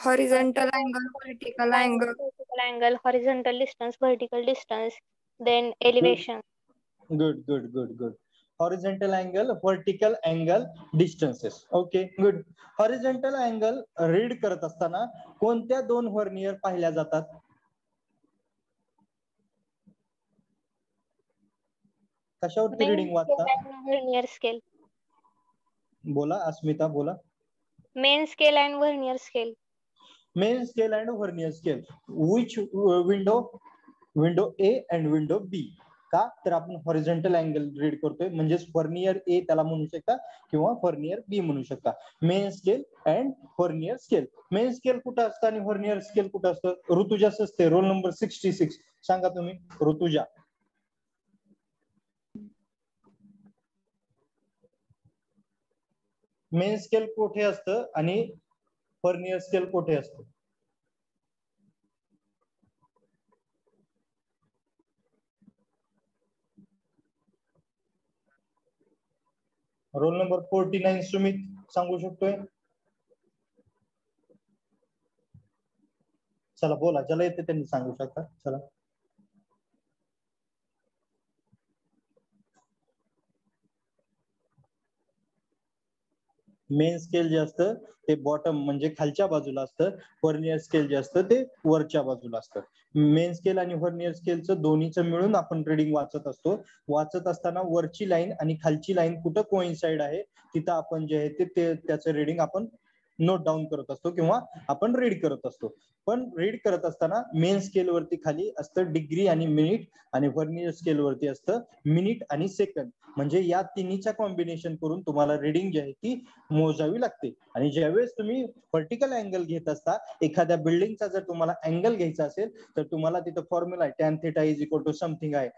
Horizontal angle, vertical angle. Vertical angle, horizontal distance, vertical distance, then elevation. Good. Horizontal angle, vertical angle, distances. Okay good. Horizontal angle read करत असताना कोणत्या 2 व्हर्नियर पाहिल्या जातात? कशावरती Main रीडिंग scale वाचता? and vernier scale. बोला अस्मिता बोला. Main scale and vernier scale. Main scale and vernier scale. Which window A and window B. का तर आपण हॉरिझॉन्टल अँगल रीड करतोय, म्हणजेच व्हर्नियर ए त्याला म्हणू शकता किंवा व्हर्नियर बी म्हणू शकता. Main scale and vernier scale. Main scale कुठं असतं आणि व्हर्नियर स्केल कुठं असतं? ऋतुजाच असते. रोल नंबर 66 सांगा तुम्ही. ऋतुजा. मेन स्केल कुठे असतं आणि व्हर्नियर स्केल कुठे असतं? रोल नंबर 49 सुमित सांगू शकतोय? चला बोला, ज्याला येते त्यांनी सांगू शकता. चला. मेन स्केल जे असतं ते बॉटम म्हणजे खालच्या बाजूला असतं. व्हर्नियर स्केल जे असतं ते वरच्या बाजूला असतं. मेन स्केल आणि व्हर्नियर स्केलचं दोन्हीचं मिळून आपण रीडिंग वाचत असतो. वाचत असताना वरची लाईन आणि खालची लाईन कुठं कोइन्साइड आहे तिथं आपण जे आहे ते त्याचं रीडिंग आपण नोट डाऊन करत असतो किंवा आपण रीड करत असतो. पण रीड करत असताना मेन स्केल वरती खाली असतं डिग्री आणि मिनिट आणि व्हर्नियर स्केल वरती असतं मिनिट आणि सेकंद. म्हणजे या तिन्हीच्या कॉम्बिनेशन करून तुम्हाला रीडिंग जी आहे ती मोजावी लागते. आणि ज्यावेळेस तुम्ही व्हर्टिकल अँगल घेत असता, एखाद्या बिल्डिंगचा जर तुम्हाला अँगल घ्यायचा असेल तर तुम्हाला तिथं फॉर्म्युला आहे tan theta is equal to something आहे,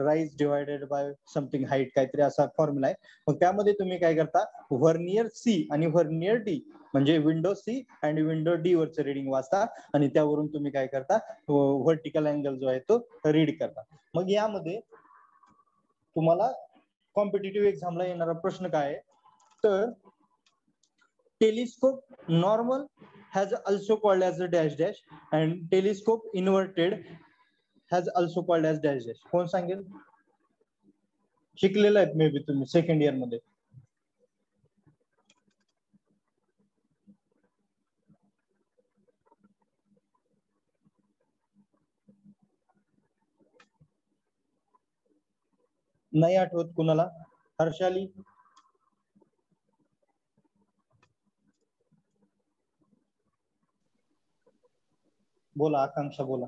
rise divided by something height, काहीतरी असा फॉर्म्युला आहे. मग त्यामध्ये तुम्ही काय करता, व्हर्नियर सी आणि व्हर्नियर डी म्हणजे विंडो सी आणि विंडो डी वरचं रीडिंग वाचता आणि त्यावरून तुम्ही काय करता, व्हर्टिकल अँगल जो आहे तो रीड करता. मग यामध्ये तुम्हाला कॉम्पिटिटिव्ह एक्झामला येणारा प्रश्न काय आहे तर telescope normal has also called as a dash dash and telescope inverted has also called as dash dash. कोण सांगेल? शिकलेलं आहेत मे बी तुम्ही सेकंड इयर मध्ये. नाही आठवत कुणाला? हर्षाली. बोला आकांक्षा बोला.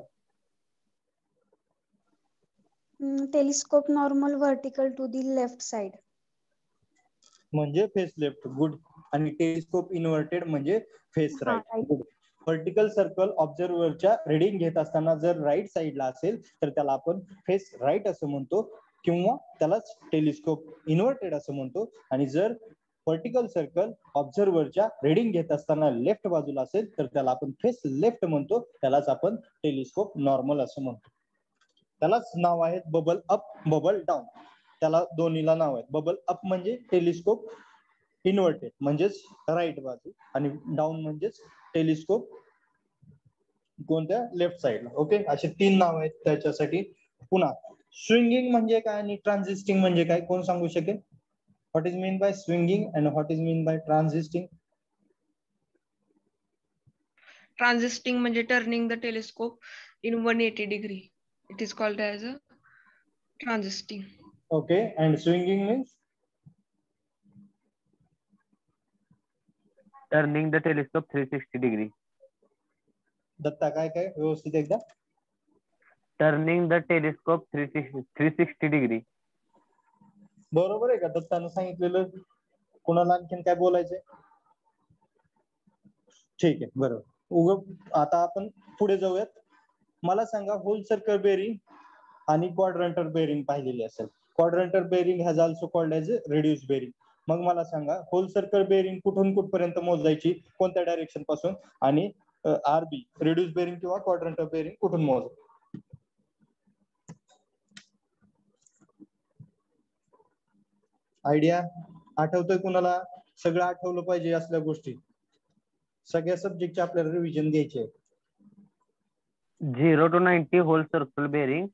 Telescope normal vertical to the left side. म्हणजे फेस लेफ्ट. गुड. आणि टेलिस्कोप इन्व्हर्टेड म्हणजे face right. Good. Vertical circle ऑब्झर्व्हरच्या रीडिंग घेत असताना जर राईट साईडला असेल तर त्याला आपण फेस राईट असं म्हणतो किंवा त्यालाच टेलिस्कोप इन्व्हर्टेड असं म्हणतो. आणि जर व्हर्टिकल सर्कल ऑब्झर्व्हरच्या रीडिंग घेत असताना लेफ्ट बाजूला असेल तर त्याला आपण फेस लेफ्ट म्हणतो, त्यालाच आपण टेलिस्कोप नॉर्मल असं म्हणतो. त्यालाच नाव आहे बबल अप बबल डाऊन. त्याला दोन्हीला नाव आहे. बबल अप म्हणजे टेलिस्कोप इन्व्हर्टेड म्हणजेच राईट बाजू आणि डाऊन म्हणजेच टेलिस्कोप कोणत्या लेफ्ट साईडला. ओके, असे 3 नाव आहेत त्याच्यासाठी. पुन्हा स्विंगिंग म्हणजे काय आणि ट्रान्झिस्टिंग म्हणजे काय कोण सांगू शकेल? What is mean by swinging and what is mean by transisting? Transisting म्हणजे turning the telescope in 180 degree. It is called as a transisting. Okay, and swinging means? Turning the telescope 360 degree. Datta काय काय व्यवस्थित एकदा? Turning the telescope 360 degree. बरोबर आहे का दत्तानं सांगितलेलं? कोणाला आणखीन काय बोलायचंय? ठीक आहे, बरोबर. आता आपण पुढे जाऊयात. मला सांगा होल सर्कल बेरिंग आणि क्वाड्रंटर बेरिंग पाहिलेली असेल. Quadrantal bearing has also called as reduce bearing. मग मला सांगा होल सर्कल बेरिंग कुठून कुठपर्यंत मोजायची, कोणत्या डायरेक्शन पासून, आणि आरबी रेड्यूस बेरिंग किंवा क्वाड्रंटर बेरिंग कुठून मोज? आयडिया आठवतोय कुणाला? सगळं आठवलं पाहिजे असल्या गोष्टी. सगळ्या सब्जेक्टचे आपल्याला रिव्हिजन घ्यायचे आहे. 0 to 90 whole circle bearing.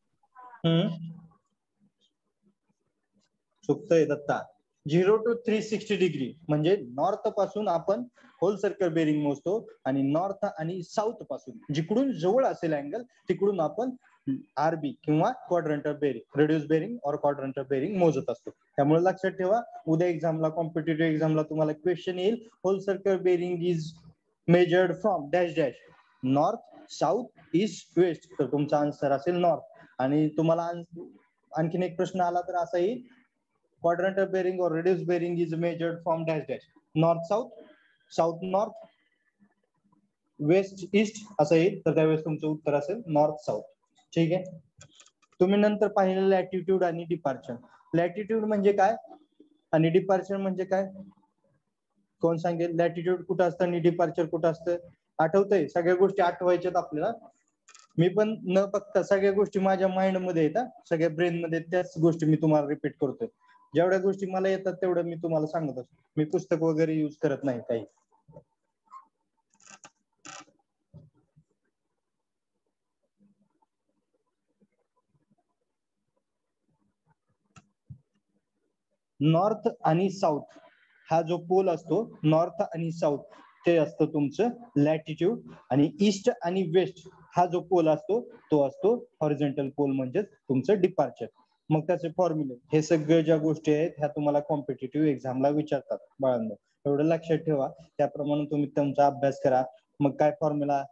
चुकतंय दत्ता. 0 to 360 डिग्री म्हणजे नॉर्थ पासून आपण होल सर्कल बेरिंग मोजतो आणि नॉर्थ आणि साऊथ पासून जिकडून जवळ असेल अँगल तिकडून आपण आरबी किंवा क्वाड्रंटर बेरिंग रेड्यूस बेरिंग और क्वाड्रंटर बेरिंग मोजत असतो. त्यामुळे लक्षात ठेवा, उद्या एक्झामला कॉम्पिटेटिव्ह एक्झामला तुम्हाला क्वेश्चन येईल whole circle bearing is measured from dash dash north south east west, तर तुमचा आन्सर असेल नॉर्थ. आणि तुम्हाला आणखीन एक प्रश्न आला तर असा येईल क्वाड्रंटर बेरिंग और reduce bearing is measured from dash dash north south, south north, west east असं येईल, तर त्यावेळेस तुमचं उत्तर असेल नॉर्थ साऊथ. ठीक आहे. तुम्ही नंतर पाहिलं लॅटिट्यूड आणि डिपार्चर. लॅटिट्यूड म्हणजे काय आणि डिपार्चर म्हणजे काय? कोण सांगेल? लॅटिट्यूड कुठं असतं आणि डिपार्चर कुठं असतं? आठवतंय? सगळ्या गोष्टी आठवायच्यात आपल्याला. मी पण न बघता सगळ्या गोष्टी माझ्या माइंड मध्ये येतात, सगळ्या ब्रेन मध्ये, त्याच गोष्टी मी तुम्हाला रिपीट करतोय. जेवढ्या गोष्टी मला येतात तेवढं मी तुम्हाला सांगत असतो. मी पुस्तक वगैरे युज करत नाही काही. नॉर्थ आणि साऊथ हा जो पोल असतो, नॉर्थ आणि साऊथ, ते असतं तुमचं लॅटिट्यूड. आणि ईस्ट आणि वेस्ट हा जो पोल असतो तो असतो हॉरिझॉन्टल पोल, म्हणजे तुमचं डिपार्चर. मग त्याचे फॉर्म्युले हे सगळ्या ज्या गोष्टी आहेत ह्या तुम्हाला कॉम्पिटेटिव्ह एक्झामला विचारतात बाळांनो. एवढं लक्षात ठेवा, त्याप्रमाणे तुम्ही तुमचा अभ्यास करा. मग काय formula?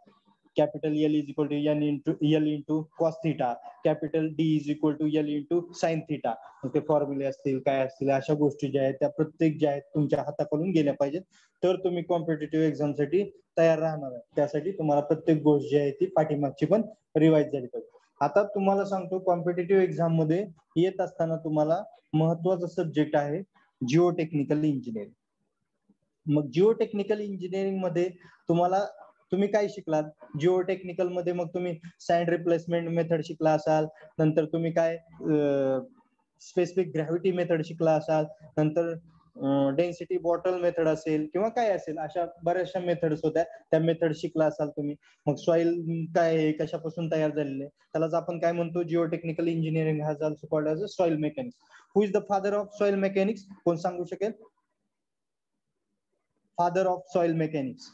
Capital L is equal to L into cos theta, capital D is equal to L into sine theta. ते फॉर्म्युले असतील काय असतील अशा गोष्टी ज्या आहेत त्या प्रत्येक ज्या आहेत तुमच्या हाताकडून गेल्या पाहिजेत, तर तुम्ही कॉम्पिटेटिव्ह एक्झाम साठी तयार राहणार आहे. त्यासाठी तुम्हाला प्रत्येक गोष्ट जी आहे ती पाठीमागची पण रिवाइज झाली पाहिजे. आता तुम्हाला सांगतो कॉम्पिटेटिव्ह एक्झाम मध्ये येत असताना तुम्हाला महत्वाचा सब्जेक्ट आहे जिओ टेक्निकल इंजिनिअरिंग. मग जिओ टेक्निकल इंजिनिअरिंग मध्ये तुम्ही काय शिकलात? जिओ टेक्निकल मध्ये मग तुम्ही सँड रिप्लेसमेंट मेथड शिकला असाल, नंतर तुम्ही काय स्पेसिफिक ग्रॅव्हिटी मेथड शिकला असाल, नंतर डेन्सिटी बॉटल मेथड असेल किंवा काय असेल, अशा बऱ्याचशा मेथड्स होत्या, त्या मेथड शिकला असाल तुम्ही. मग सॉइल काय आहे, कशापासून तयार झालेले, त्यालाच आपण काय म्हणतो? Geotechnical engineering has also called as a soil mechanics. Who is the father of soil mechanics? कोण सांगू शकेल? Father of soil mechanics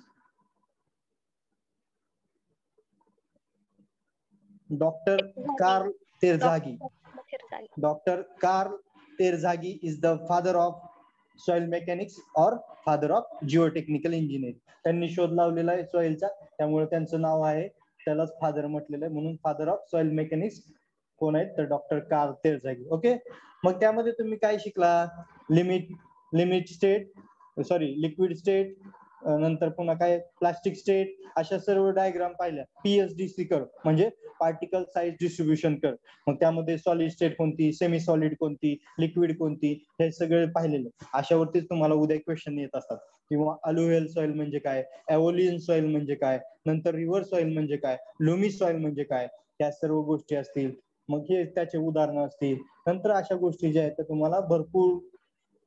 doctor Karl Terzaghi. Doctor Karl Terzaghi is the father of soil mechanics और father of geotechnical engineering. त्यांनी शोध लावलेला आहे सॉइलचा, त्यामुळे त्यांचं नाव आहे, त्यालाच फादर म्हटलेलं आहे, म्हणून फादर ऑफ सॉइल मेकॅनिक्स कोण आहेत? तर डॉक्टर कार्ल तेरझागी. ओके. मग त्यामध्ये तुम्ही काय शिकला? लिक्विड स्टेट, नंतर पुन्हा काय प्लास्टिक स्टेट, अशा सर्व डायग्राम पाहिल्या. पीएचडीसी कर्व म्हणजे पार्टिकल साइज डिस्ट्रीब्युशन कर्व. मग त्यामध्ये सॉलिड स्टेट कोणती, सेमी सॉलिड कोणती, लिक्विड कोणती, हे सगळे पाहिलेले. अशावरतीच तुम्हाला उद्या क्वेश्चन येत असतात. किंवा अल्युव्हियल सॉइल म्हणजे काय, एव्होलियन सॉइल म्हणजे काय, नंतर रिव्हर सॉइल म्हणजे काय, लुमी सॉइल म्हणजे काय, त्या सर्व गोष्टी असतील. मग हे त्याचे उदाहरणं असतील. नंतर अशा गोष्टी ज्या आहेत त्या तुम्हाला भरपूर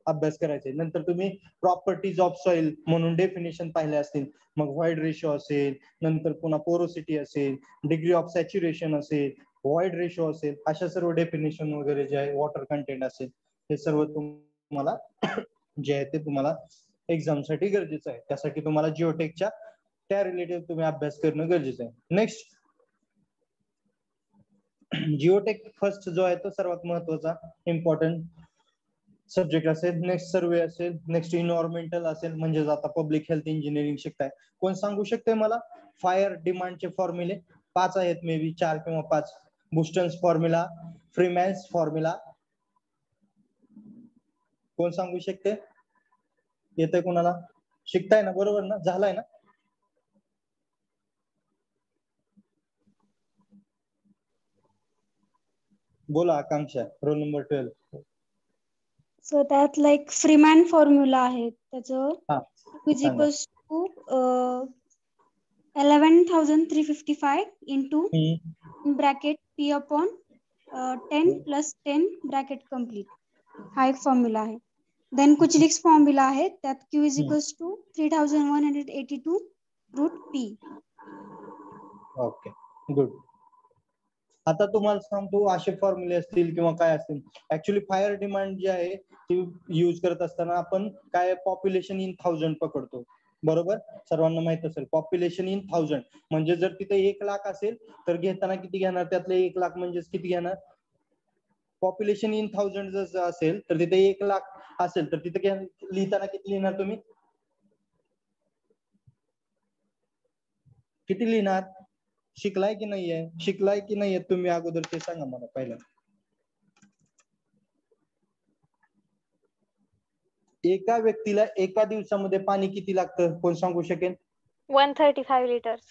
अभ्यास करायचे. नंतर तुम्ही प्रॉपर्टीज ऑफ सॉइल म्हणून डेफिनेशन पाहिले असतील. मग व्हॉइड रेशो असेल, नंतर पुन्हा पोरोसिटी असेल, डिग्री ऑफ सॅच्युरेशन असेल, व्हॉइड रेशो असेल, अशा सर्व डेफिनेशन वगैरे जे आहे, वॉटर कंटेंट असेल, हे सर्व तुम्हाला जे आहे ते तुम्हाला एक्झाम साठी गरजेचं आहे. त्यासाठी तुम्हाला जिओटेकच्या त्या रिलेटेड तुम्ही अभ्यास करणं गरजेचं आहे. नेक्स्ट जिओटेक फर्स्ट जो आहे तो सर्वात महत्वाचा इम्पॉर्टंट सब्जेक्ट असेल. नेक्स्ट सर्वे असेल. नेक्स्ट इन्व्हायरमेंटल असेल, म्हणजे आता पब्लिक हेल्थ इंजिनिअरिंग शिकताय. कोण सांगू शकते मला फायर डिमांडचे फॉर्म्युले? 5 आहेत, मे बी 4 किंवा 5. बुस्टन्स फॉर्म्युला, फ्रीमॅन्स फॉर्म्युला, कोण सांगू शकते? येतंय कोणाला? शिकताय ना, बरोबर ना, झालाय ना? बोला आकांक्षा, रोल नंबर 12. सो त्यात लाईक फ्रीमॅन फॉर्म्युला आहे त्याचं is equals to 11,355 into bracket P upon 10 + 10 bracket complete. हा एक फॉर्म्युला आहे. देन कुचलिक्स फॉर्म्युला आहे त्यात Q is equals to 3,182 root P. Okay good. आता तुम्हाला सांगतो असे फॉर्म्युले असतील किंवा काय असतील. ऍक्च्युली फायर डिमांड जी आहे ती यूज करत असताना आपण काय पॉप्युलेशन इन 1000 पकडतो, बरोबर? सर्वांना माहित असेल पॉप्युलेशन इन 1000 म्हणजे जर तिथे 1 लाख असेल तर घेताना किती घेणार? त्यातले 1 लाख म्हणजे किती घेणार? पॉप्युलेशन इन 1000 जर असेल तर तिथे 1 लाख असेल तर तिथे लिहिताना किती लिहिणार तुम्ही? किती लिहिणार? शिकलाय की नाहीये? शिकलाय की नाहीये तुम्ही अगोदर ते सांगा मला पहिला. एका व्यक्तीला एका दिवसामध्ये पाणी किती लागतं? कोण सांगू शकेल? 135 लिटर्स.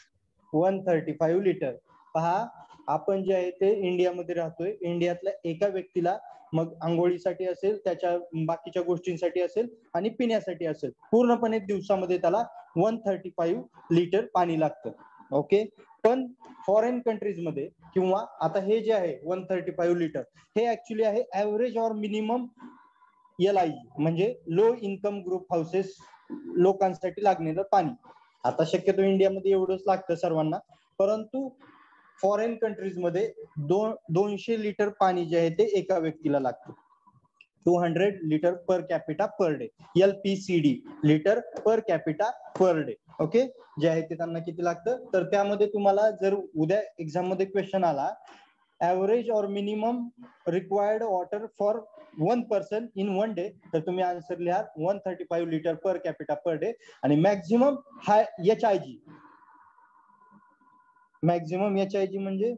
135 लिटर. पहा आपण जे आहे ते इंडियामध्ये राहतोय. इंडियातल्या एका व्यक्तीला मग आंघोळीसाठी असेल, त्याच्या बाकीच्या गोष्टींसाठी असेल आणि पिण्यासाठी असेल, पूर्णपणे दिवसामध्ये त्याला 135 लिटर पाणी लागतं. ओके. पण फॉरेन कंट्रीज मध्ये किंवा आता हे जे आहे 135 लिटर हे ऍक्च्युली आहे ऍव्हरेज ऑर मिनिमम LI म्हणजे लो इन्कम ग्रुप हाऊसेस लोकांसाठी लागणारं पाणी. आता शक्यतो इंडियामध्ये एवढंच लागतं सर्वांना, परंतु फॉरेन कंट्रीज मध्ये 200 लिटर पाणी जे आहे ते एका व्यक्तीला लागतं. 200 litre per capita per day, LPCD litre per capita per day. Okay. जे आहे ते त्यांना किती लागतं? तर त्यामध्ये तुम्हाला जर उद्या एक्झाम मध्ये क्वेश्चन आला ऍव्हरेज और minimum required water for 1 person in 1 day, तर तुम्ही आन्सर लिहा 135 litre per capita per day. आणि मॅक्झिमम HIG, मॅक्झिमम HIG म्हणजे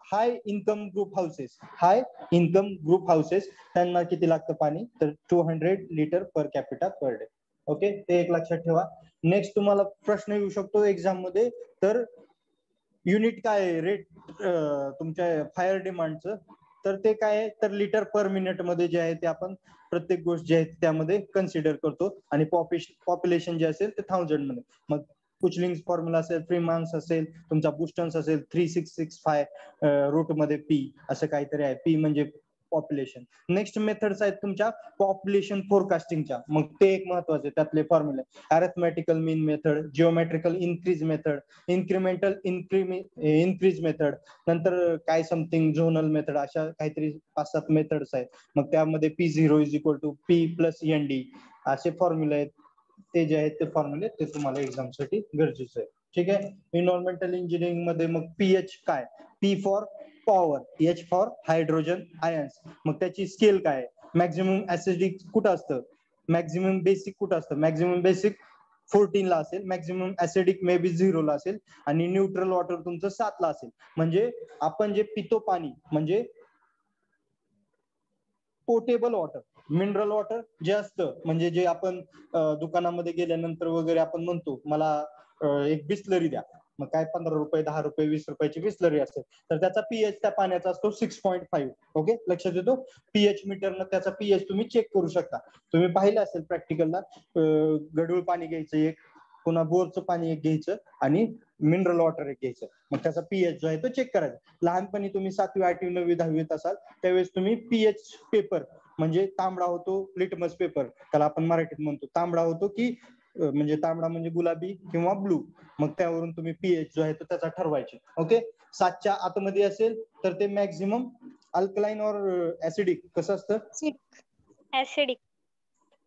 हाय इन्कम ग्रुप हाऊसेस, हाय इन्कम ग्रुप हाऊसेस त्यांना किती लागतं पाणी? तर 200 litre per capita per day. Okay, ते एक लक्षात ठेवा. नेक्स्ट तुम्हाला प्रश्न येऊ शकतो एक्झाम मध्ये, तर युनिट काय आहे रेट तुमच्या फायर डिमांडचं? तर ते काय आहे? तर लिटर पर मिनिट मध्ये जे आहे ते आपण प्रत्येक गोष्ट जे आहे त्यामध्ये कन्सिडर करतो. आणि पॉप्युलेशन जे असेल ते 1000 मध्ये. मग कुचलिंग फॉर्म्युला असेल, फ्रीमॅन्स असेल, तुमचा बुस्टन्स असेल, 3665 रूट मध्ये पी असं काहीतरी आहे. पी म्हणजे पॉप्युलेशन. नेक्स्ट मेथड्स आहेत तुमच्या पॉप्युलेशन फोरकास्टिंगच्या. मग ते एक महत्वाचे त्यातले फॉर्म्युले arithmetical mean method, geometrical increase method, incremental increase method, नंतर काय समथिंग झोनल मेथड, अशा काहीतरी 5-7 मेथड्स आहेत. मग त्यामध्ये P0 = P + ND असे फॉर्म्युले आहेत. ते जे आहेत ते फॉर्म्युले ते तुम्हाला एक्झाम साठी गरजेचं आहे. ठीक आहे. इन्व्हायरमेंटल इंजिनिअरिंग मध्ये मग पीएच काय? P for power, H for hydrogen ions. मग त्याची स्केल काय आहे? मॅक्झिमम ऍसिडिक कुठं असतं? मॅक्झिमम बेसिक कुठं असतं? मॅक्झिमम बेसिक 14 ला असेल, मॅक्झिमम ऍसिडिक मे बी 0 ला असेल आणि न्यूट्रल वॉटर तुमचं 7 ला असेल. म्हणजे आपण जे पितो पाणी म्हणजे पोटेबल वॉटर, मिनरल वॉटर जे असतं म्हणजे जे आपण दुकानामध्ये गेल्यानंतर वगैरे आपण म्हणतो मला एक बिस्लरी द्या, मग काय 15 रुपये, 10 रुपये, 20 रुपयाची बिस्लरी असते, तर त्याचा पीएच त्या पाण्याचा असतो 6.5. ओके, लक्षात येतो. पीएच मीटरनं त्याचा पीएच तुम्ही चेक करू शकता. तुम्ही पाहिलं असेल प्रॅक्टिकलला, गढूळ पाणी घ्यायचं एक, पुन्हा बोरचं पाणी एक घ्यायचं आणि मिनरल वॉटर एक घ्यायचं. मग त्याचा पीएच जो आहे तो चेक करायचा. लहानपणी तुम्ही 7वी, 8वी, 9वी, 10वीत असाल त्यावेळेस तुम्ही पीएच पेपर म्हणजे तांबडा होतो, लिटमस पेपर त्याला आपण मराठीत म्हणतो, तांबडा होतो की म्हणजे तांबडा म्हणजे गुलाबी किंवा ब्लू, मग त्यावरून तुम्ही पीएच जो आहे तो त्याचा ठरवायचे. ओके. 7च्या आतमध्ये असेल तर ते मॅक्झिमम अल्कलाइन और ऍसिडिक कसं असतं? ऍसिडिक.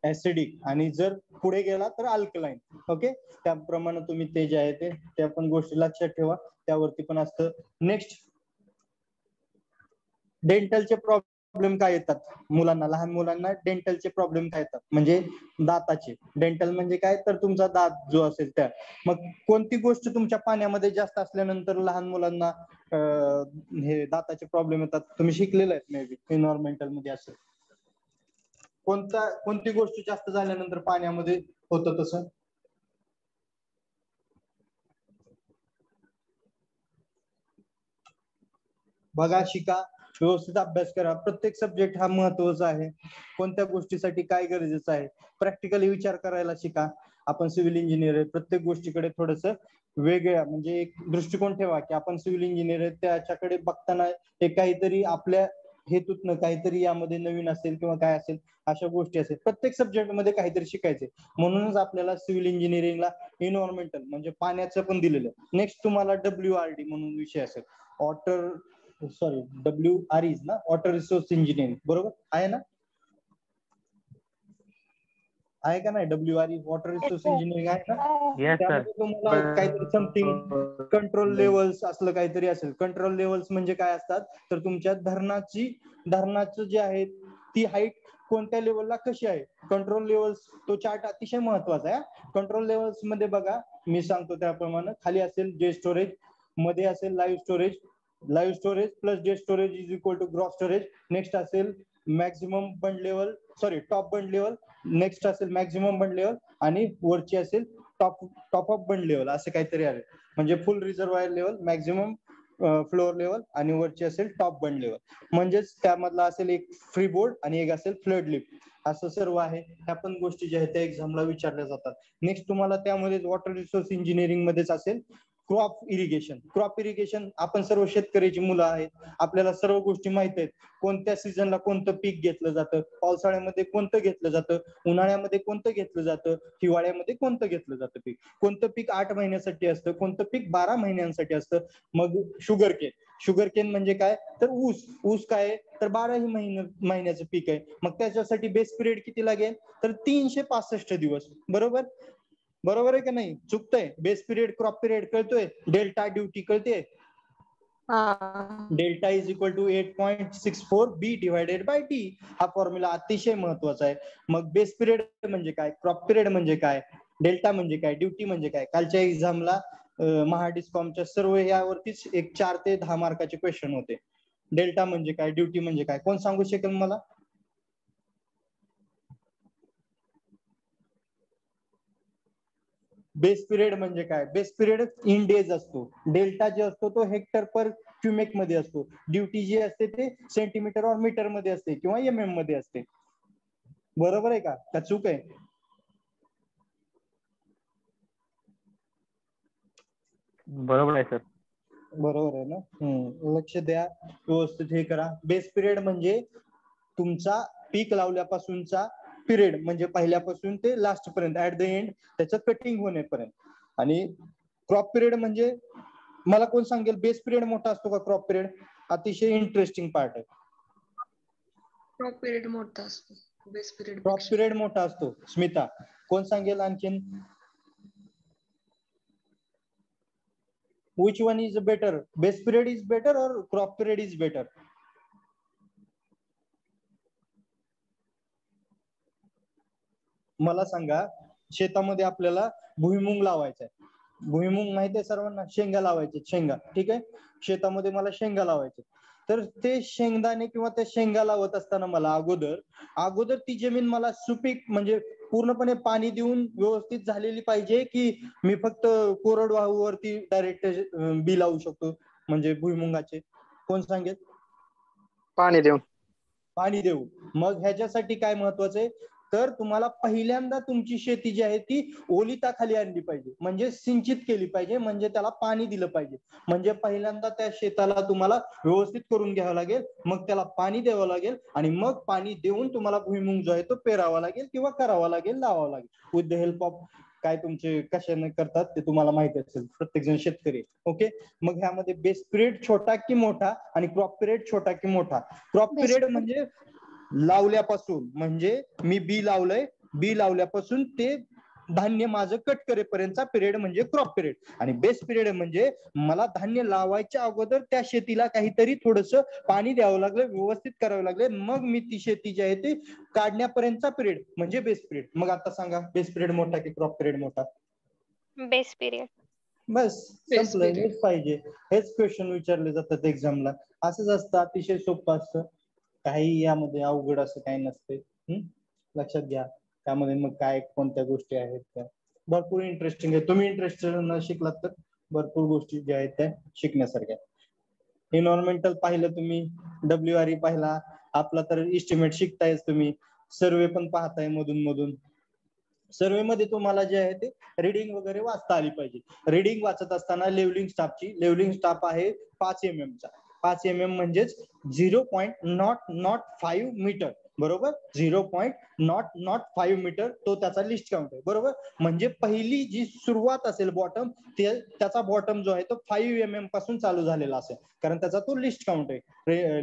ऍसिडिक, आणि जर पुढे गेला तर अल्कलाइन. ओके, त्याप्रमाणे तुम्ही ते जे आहे ते त्या पण गोष्टी लक्षात ठेवा, त्यावरती पण असतं. नेक्स्ट, डेंटलचे प्रॉब्लेम काय येतात मुलांना, लहान मुलांना डेंटलचे प्रॉब्लेम काय येतात, म्हणजे दाताचे. डेंटल म्हणजे काय, तर तुमचा दात जो असेल त्या. मग कोणती गोष्ट तुमच्या पाण्यामध्ये जास्त असल्यानंतर लहान मुलांना हे दाताचे प्रॉब्लेम येतात, तुम्ही शिकलेले आहेत मे बी एन्व्हायरमेंटल मध्ये असेल. कोणती गोष्ट जास्त झाल्यानंतर पाण्यामध्ये होतं तसं? बघा, शिका, व्यवस्थित अभ्यास करा. प्रत्येक सब्जेक्ट हा महत्वाचा आहे. कोणत्या गोष्टीसाठी काय गरजेचं आहे, प्रॅक्टिकली विचार करायला शिका. आपण सिव्हिल इंजिनियर आहे, प्रत्येक गोष्टीकडे थोडस वेगळ्या म्हणजे एक दृष्टिकोन ठेवा की आपण सिव्हिल इंजिनियर आहे, त्याच्याकडे बघताना हे काहीतरी आपल्या हेतूतनं काहीतरी यामध्ये नवीन असेल किंवा काय असेल, अशा गोष्टी असेल. प्रत्येक सब्जेक्ट मध्ये काहीतरी शिकायचे, म्हणूनच आपल्याला सिव्हिल इंजिनिअरिंगला एन्व्हायरमेंटल म्हणजे पाण्याचं पण दिलेलं. नेक्स्ट तुम्हाला WRD म्हणून विषय असेल, WRE ना, वॉटर रिसोर्स इंजिनिअरिंग, बरोबर आहे ना? आहे का नाही? WRE वॉटर रिसोर्स इंजिनिअरिंग आहे ना? त्यामध्ये तुम्हाला काहीतरी समथिंग कंट्रोल लेवल्स असलं काहीतरी असेल. कंट्रोल लेवल्स म्हणजे काय असतात, तर तुमच्या धरणाचं जे आहे ती हाईट कोणत्या लेवलला कशी आहे, कंट्रोल लेवल्स तो चार्ट अतिशय महत्वाचा आहे. कंट्रोल लेवल्स मध्ये बघा, मी सांगतो त्याप्रमाणे, खाली असेल डे स्टोरेज, मध्ये असेल live storage plus dead storage is equal to gross storage. Next असेल maximum bund level, top bund level. Next असेल मॅक्झिमम बंड लेवल, आणि वरची असेल टॉप ऑफ बंड लेवल, असं काहीतरी आहे. म्हणजे full reservoir level, maximum flood level, आणि वरची असेल टॉप बंड लेवल. म्हणजेच त्यामधला असेल एक फ्री बोर्ड आणि एक असेल फ्लड लिफ्ट, असं सर्व आहे. ह्या पण गोष्टी ज्या आहेत त्या एक्झामला विचारल्या जातात. नेक्स्ट तुम्हाला त्यामध्ये वॉटर रिसोर्स इंजिनिअरिंग मध्येच असेल क्रॉप इरिगेशन. आपण सर्व शेतकऱ्याची मुलं आहेत, आपल्याला सर्व गोष्टी माहित आहेत. कोणत्या सीझनला कोणतं पीक घेतलं जातं, पावसाळ्यामध्ये कोणतं घेतलं जातं, उन्हाळ्यामध्ये कोणतं घेतलं जातं, हिवाळ्यामध्ये कोणतं घेतलं जातं पीक. कोणतं पीक 8 महिन्यासाठी असतं, कोणतं पीक 12 महिन्यांसाठी असतं. मग शुगर केन म्हणजे काय, तर ऊस काय तर 12 महिन्याचं पीक आहे. मग त्याच्यासाठी बेस पिरियड किती लागेल, तर 365 दिवस. बरोबर आहे का नाही? चुकतंय? बेस पिरियड, क्रॉप पिरियड कळतोय, डेल्टा ड्युटी कळते. Delta is equal to 8.64 B divided by T. हा फॉर्म्युला अतिशय महत्वाचा आहे. मग बेस पिरियड म्हणजे काय, क्रॉप पिरियड म्हणजे काय, डेल्टा म्हणजे काय, ड्युटी म्हणजे काय. कालच्या एक्झामला महाडिस्कॉमच्या सर्व यावरतीच एक 4 ते 10 मार्काचे क्वेश्चन होते. डेल्टा म्हणजे काय, ड्युटी म्हणजे काय, कोण सांगू शकेल मला? बेस पिरियड म्हणजे काय, बेस पिरियड इन डेज असतो. डेल्टा जे असतो तो हेक्टर पर क्युमेक मध्ये असतो. ड्युटी जी असते ते सेंटीमीटर और मीटर मध्ये असते किंवा MM मध्ये असते. बरोबर आहे का चूक आहे? बरोबर आहे सर. बरोबर आहे ना. लक्ष द्या, व्यवस्थित हे करा. बेस पिरियड म्हणजे तुमचा पीक लावल्यापासूनचा पिरियड, म्हणजे पहिल्यापासून ते लास्ट पर्यंत, ऍट द एंड त्याचं कटिंग होण्यापर्यंत. आणि क्रॉप पिरियड म्हणजे मला कोण सांगेल बेस पिरियड मोठा असतो का क्रॉप पिरियड? अतिशय इंटरेस्टिंग पार्ट आहे. क्रॉप पिरियड मोठा असतो, बेस पिरियड क्रॉप पिरियड मोठा असतो. स्मिता, कोण सांगेल आणखीन? Which one is better? Base period is better or crop period is better? मला सांगा, शेतामध्ये आपल्याला भुईमुंग लावायचा आहे. भुईमुंग माहिती आहे सर्वांना, शेंगा लावायचे, शेंगा. ठीक आहे, शेतामध्ये मला शेंगा लावायचे. तर ते शेंगदाणे किंवा त्या शेंगा लावत असताना मला अगोदर ती जमीन मला सुपीक म्हणजे पूर्णपणे पाणी देऊन व्यवस्थित झालेली पाहिजे, की मी फक्त कोरडवाहूवरती डायरेक्ट बी लावू शकतो म्हणजे भुईमुंगाचे? कोण सांगेल? पाणी देऊ. मग ह्याच्यासाठी काय महत्वाचं आहे, तर तुम्हाला पहिल्यांदा तुमची शेती जी आहे ती ओलिताखाली आणली पाहिजे, म्हणजे सिंचित केली पाहिजे, म्हणजे त्याला पाणी दिलं पाहिजे. म्हणजे पहिल्यांदा त्या शेताला तुम्हाला व्यवस्थित करून घ्यावं लागेल, मग त्याला पाणी द्यावं लागेल, आणि मग पाणी देऊन तुम्हाला भुईमुंग जो आहे तो पेरावा लागेल किंवा करावा लागेल, लावावा लागेल. विथ द हेल्प ऑफ काय तुमचे कशाने करतात ते तुम्हाला माहिती असेल, प्रत्येक जण शेतकरी. ओके, मग ह्यामध्ये बेस पिरियड छोटा की मोठा आणि क्रॉप पिरियड छोटा की मोठा? क्रॉप पिरियड म्हणजे लावल्यापासून, म्हणजे मी बी लावलंय बी लावल्यापासून ते धान्य माझं कट करेपर्यंतचा पिरियड म्हणजे क्रॉप पिरियड. आणि बेस पिरियड म्हणजे मला धान्य लावायच्या अगोदर त्या शेतीला काहीतरी थोडस पाणी द्यावं लागलं, व्यवस्थित करावं लागलं, मग मी ती शेती जी आहे ती काढण्यापर्यंतचा पिरियड म्हणजे बेस पिरियड. मग आता सांगा बेस पिरियड मोठा की क्रॉप पिरियड मोठा? Base period. बस Base संपलं, period. हेच पाहिजे. हेच क्वेश्चन विचारले जातात एक्झामला. असंच असतं, अतिशय सोपं असतं, काही यामध्ये अवघड असं काही नसते. लक्षात घ्या. त्यामध्ये मग काय कोणत्या गोष्टी आहेत त्या भरपूर इंटरेस्टिंग आहे. तुम्ही इंटरेस्टेड शिकलात तर भरपूर गोष्टी ज्या आहेत त्या शिकण्यासारख्या. एन्व्हायरमेंटल पाहिलं तुम्ही, WRE पाहिला, आपला तर इस्टिमेट शिकतायच तुम्ही, सर्वे पण पाहताय मधून मधून. सर्वे मध्ये तुम्हाला जे आहे ते रिडिंग वगैरे वाचता आली पाहिजे. रिडिंग वाचत असताना लेवलिंग स्टाफ आहे 5 mm चा. 5 mm म्हणजेच 0.005 मीटर, बरोबर. 0.005 मीटर तो त्याचा लिस्ट काउंट आहे, बरोबर. म्हणजे पहिली जी सुरुवात असेल बॉटम, त्याचा बॉटम जो आहे तो 5 mm पासून चालू झालेला असेल, कारण त्याचा तो लिस्ट काउंट आहे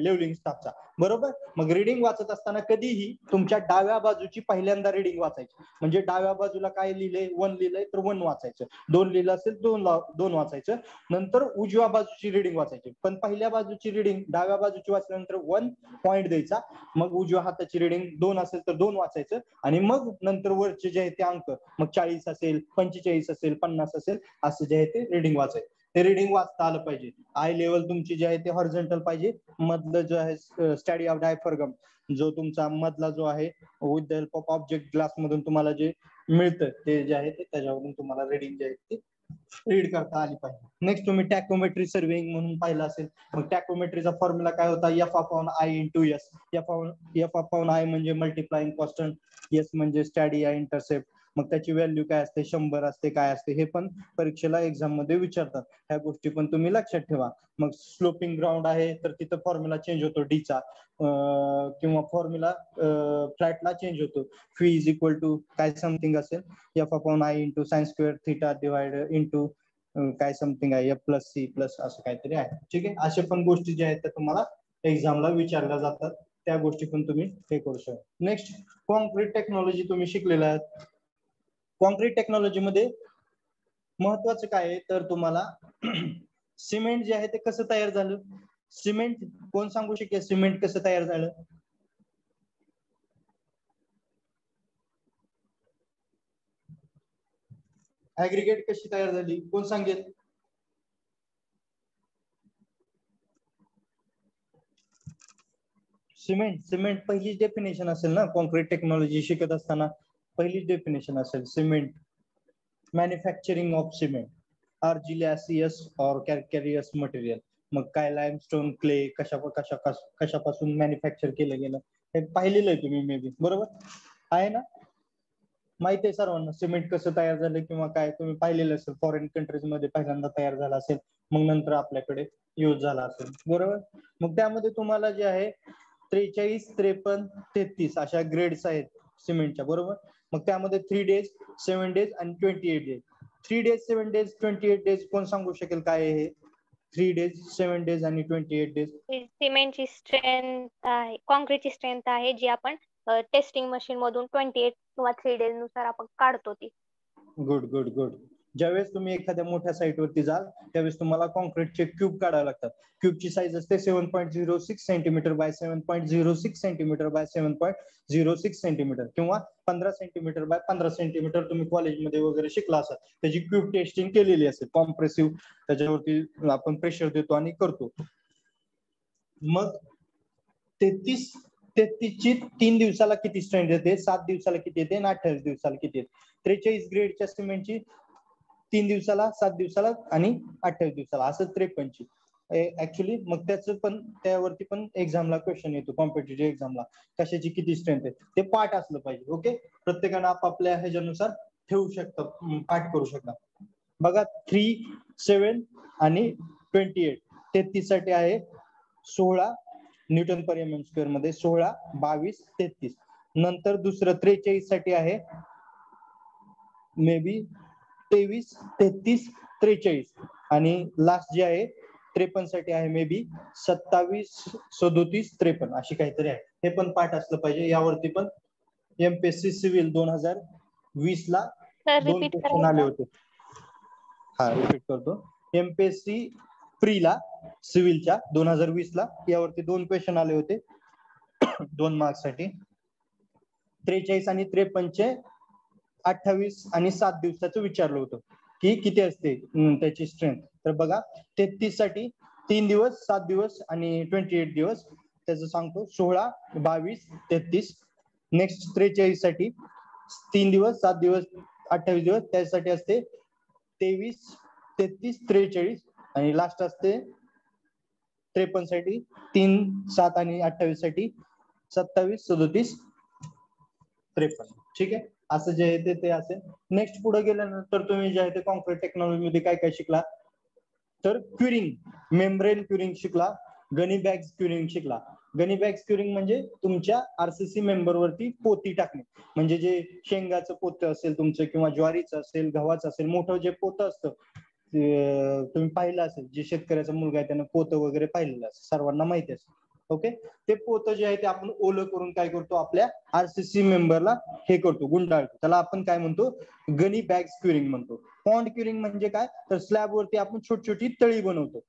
लेवलिंग स्टाफचा, बरोबर. मग रिडिंग वाचत असताना कधीही तुमच्या डाव्या बाजूची पहिल्यांदा रिडिंग वाचायची. म्हणजे डाव्या बाजूला काय लिहिलंय, 1 लिहिलंय तर 1 वाचायचं, 2 लिहिलं असेल 2 वाचायचं. नंतर उजव्या बाजूची रिडिंग वाचायची. पण पहिल्या बाजूची रिडिंग डाव्या बाजूची वाचल्यानंतर 1 पॉईंट द्यायचा. मग उजव्या हाताची रिडिंग 2 असेल तर 2 वाचायचं. आणि मग नंतर वरचे जे आहे ते अंक, मग 40 असेल, 45 असेल, 50 असेल, असं जे आहे ते रिडिंग वाचायचं. ते रिडिंग वाचता आलं पाहिजे. आय लेवल तुमची जे आहे ते हॉरिझॉन्टल पाहिजे. मधलं जो आहे स्टडी ऑफ डायफ्रागम, जो तुमचा मधला जो आहे with the help of object glass मधून तुम्हाला जे मिळतं ते जे आहे ते त्याच्यावरून तुम्हाला रिडिंग जे आहे ते रीड करता आली पाहिजे. नेक्स्ट तुम्ही टॅकोमेट्री सर्वेइंग म्हणून पाहिलं असेल. मग टॅकोमेट्रीचा फॉर्म्युला काय होता, F/I × S. F/I म्हणजे मल्टिप्लाइंग कॉन्स्टंट, S म्हणजे स्टॅडी इंटरसेप्ट. मग त्याची व्हॅल्यू काय असते, 100 असते, काय असते, हे पण परीक्षेला एक्झाम मध्ये विचारतात. ह्या गोष्टी पण तुम्ही लक्षात ठेवा. मग स्लोपिंग ग्राउंड आहे तर तिथं फॉर्म्युला चेंज होतो डीचा, किंवा फॉर्म्युला फ्लॅटला चेंज होतो. फी इज इक्वल टू काय समथिंग असेल, F/I × sin² θ डिवाइड इंटू काय समथिंग आहे, F+C+ असं काहीतरी आहे. ठीक आहे. अशा पण गोष्टी ज्या आहेत त्या तुम्हाला एक्झामला विचारल्या जातात. त्या गोष्टी पण तुम्ही हे करू शकता. नेक्स्ट कॉन्क्रीट टेक्नॉलॉजी तुम्ही शिकलेला आहात. कॉन्क्रीट टेक्नॉलॉजी मध्ये महत्वाचं काय आहे तर तुम्हाला सिमेंट जे आहे ते कसं तयार झालं. सिमेंट कोण सांगू शकेल, सिमेंट कसं तयार झालं? ऍग्रीगेट कशी तयार झाली, कोण सांगेल? सिमेंट पहिलीच डेफिनेशन असेल ना, कॉन्क्रीट टेक्नॉलॉजी शिकत असताना पहिलीच डेफिनेशन असेल सिमेंट. मॅन्युफॅक्चरिंग ऑफ सिमेंट, आर्जिलॅसियस और कॅल्कॅरियस मटेरियल. मग काय लाइमस्टोन, क्ले कशापासून मॅन्युफॅक्चर केलं गेलं हे पाहिलेलं आहे तुम्ही मे बी, बरोबर आहे ना. माहिती आहे सर्वांना सिमेंट कसं तयार झालं किंवा काय, तुम्ही पाहिलेलं असेल. फॉरेन कंट्रीज मध्ये पहिल्यांदा तयार झाला असेल, मग नंतर आपल्याकडे यूज झाला असेल, बरोबर. मग त्यामध्ये तुम्हाला जे आहे 43, 53, 33 अशा ग्रेड्स आहेत सिमेंटच्या, बरोबर. मग त्यामध्ये 3 days, 7 days आणि 28 days. 3 days, 7 days, 28 days कोण सांगू शकेल काय आहे? 3 days, 7 days आणि 28 days. सिमेंटची स्ट्रेंथ आहे, कॉन्क्रीटची स्ट्रेंथ आहे जी आपण टेस्टिंग मशीन मधून 28 किंवा 3 days नुसार आपण काढतो ती. गुड. ज्यावेळेस तुम्ही एखाद्या मोठ्या साईट वरती जाल त्यावेळेस तुम्हाला कॉन्क्रीटचे क्यूब काढावे लागतात. क्यूबची साईज असते 7.06 centimetre bye 7.06 centimetre bye 7.06 centimetre किंवा 15 सेंटीमीटर बाय 15 सेंटीमीटर. तुम्ही कॉलेजमध्ये वगैरे शिकला असाल, त्याची क्यूब टेस्टिंग केलेली असेल. कॉम्प्रेसिव्ह त्याच्यावरती आपण प्रेशर देतो आणि करतो. मग 33 ची 3 दिवसाला किती स्ट्रेंथ येते, 7 दिवसाला किती येते आणि 28 दिवसाला किती येते. 43 ग्रेडच्या सिमेंटची 3 दिवसाला, 7 दिवसाला आणि 28 दिवसाला, असं 53ची ऍक्च्युली. मग त्याचं पण त्यावरती पण एक्झामला क्वेश्चन येतो, कॉम्पिटेटिव्ह एक्झामला, कशाची किती स्ट्रेंथ आहे ते पाठ असलं पाहिजे. ओके, प्रत्येकानं आपापल्या ह्याच्यानुसार ठेवू शकतं, पाठ करू शकता. बघा 3, 7 आणि 28. 33 साठी आहे 16 न्यूटन पर mm² मध्ये, 16, 22, 33. नंतर दुसरं 43 साठी आहे मे बी 23, 33, 43 आणि लास्ट जे आहे 53 साठी आहे मे बी 27, 37, 53 अशी काहीतरी आहे. हे पण पाठ असलं पाहिजे, यावरती पण एमपीएससी सिव्हिल 2020 ला सर 2 रिपीट क्वेश्चन आले होते. हा रिपीट करतो. एमपीएससी प्रीला सिव्हिलच्या 2020 ला यावरती 2 क्वेश्चन आले होते 2 मार्क्स साठी. 43 आणि 53 28 आणि 7 दिवसाचं विचारलं होतं की किती असते त्याची स्ट्रेंथ. तर बघा 33 साठी 3 दिवस, 7 दिवस आणि 28 दिवस. त्याचं सांगतो 16, 22, 33. नेक्स्ट 43 साठी 3 दिवस, 7 दिवस, 28 दिवस. त्यासाठी असते 23, 33, 43 आणि लास्ट असते 53 साठी 3, 7 आणि 28 साठी 27, 37, 53. ठीक आहे. असं जे आहे ते असेल. नेक्स्ट पुढे गेल्यानंतर तुम्ही जे आहे ते कॉन्क्रीट टेक्नॉलॉजी मध्ये काय काय शिकला, तर क्युरिंग, मेम्ब्रेन क्युरिंग शिकला, गनी बॅग्स क्युरिंग शिकला. गनी बॅग्स क्युरिंग म्हणजे तुमच्या आरसीसी मेंबर वरती पोती टाकणे. म्हणजे जे शेंगाचं पोतं असेल तुमचं किंवा ज्वारीचं असेल, गव्हाचं असेल, मोठं जे पोतं असतं तुम्ही पाहिलं असेल, जे शेतकऱ्याचा मुलगा आहे त्यानं पोतं वगैरे पाहिलेलं असेल, सर्वांना माहिती असेल. ओके. ते पोतं जे आहे ते आपण ओलं करून काय करतो, आपल्या आरसीसी मेंबरला हे करतो, गुंडाळतो. त्याला आपण काय म्हणतो, गनी बॅग्स क्युरिंग म्हणतो. पॉन्ड क्युरिंग म्हणजे काय, तर स्लॅब वरती आपण छोटी छोटी तळी बनवतो.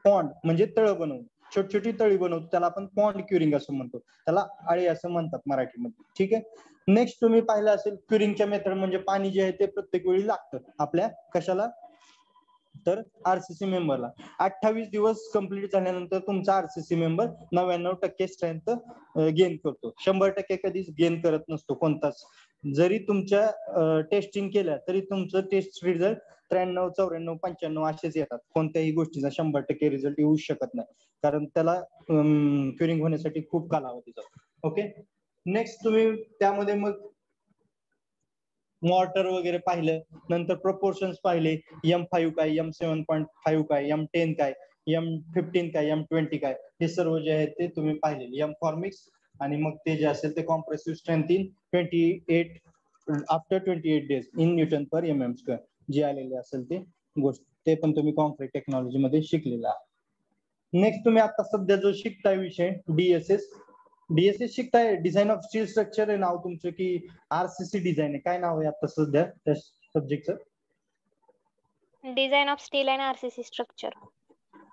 पॉन्ड म्हणजे तळ बनवतो, छोटी छोटी तळी बनवतो, त्याला आपण पॉन्ड क्युरिंग असं म्हणतो. त्याला आळी असं म्हणतात मराठीमध्ये. ठीक आहे. नेक्स्ट तुम्ही पाहिलं असेल क्युरिंगच्या मेथड म्हणजे पाणी जे आहे ते प्रत्येक वेळी लागतं आपल्या कशाला, तर आरसीसी मेंबरला. 28 दिवस कंप्लीट झाल्यानंतर तुमचा आरसीसी मेंबर 99% स्ट्रेंथ गेन करतो. 100% कधीच गेन करत नसतो कोणताच. जरी तुमच्या टेस्टिंग केल्या तरी तुमचं टेस्ट रिझल्ट 93, 94, 95 असेच येतात. कोणत्याही गोष्टीचा 100% रिझल्ट येऊ शकत नाही, कारण त्याला क्युरिंग होण्यासाठी खूप कालावधी जातो. ओके. नेक्स्ट तुम्ही त्यामध्ये मग मॉर्टर वगैरे पाहिलं, नंतर प्रपोर्शन्स पाहिले, M5 काय, M7.5 काय, M10 काय, M15 काय, M20 काय, हे सर्व जे आहे ते तुम्ही पाहिले. M फॉर्मिक्स आणि मग ते जे असेल ते compressive strength in 28 after 28 days in newton per mm², जे आलेले असेल ते गोष्ट, ते पण तुम्ही कॉन्क्रीट टेक्नॉलॉजी मध्ये शिकलेला आहे. नेक्स्ट तुम्ही आता सध्या जो शिकताय विषय डीएसएस शिकताय, डिझाईन ऑफ स्टील स्ट्रक्चर आहे नाव तुमचं, की आरसीसी डिझाईन आहे, काय नाव आहे आता सध्या त्या सब्जेक्टचं? Design of steel and RCC structure.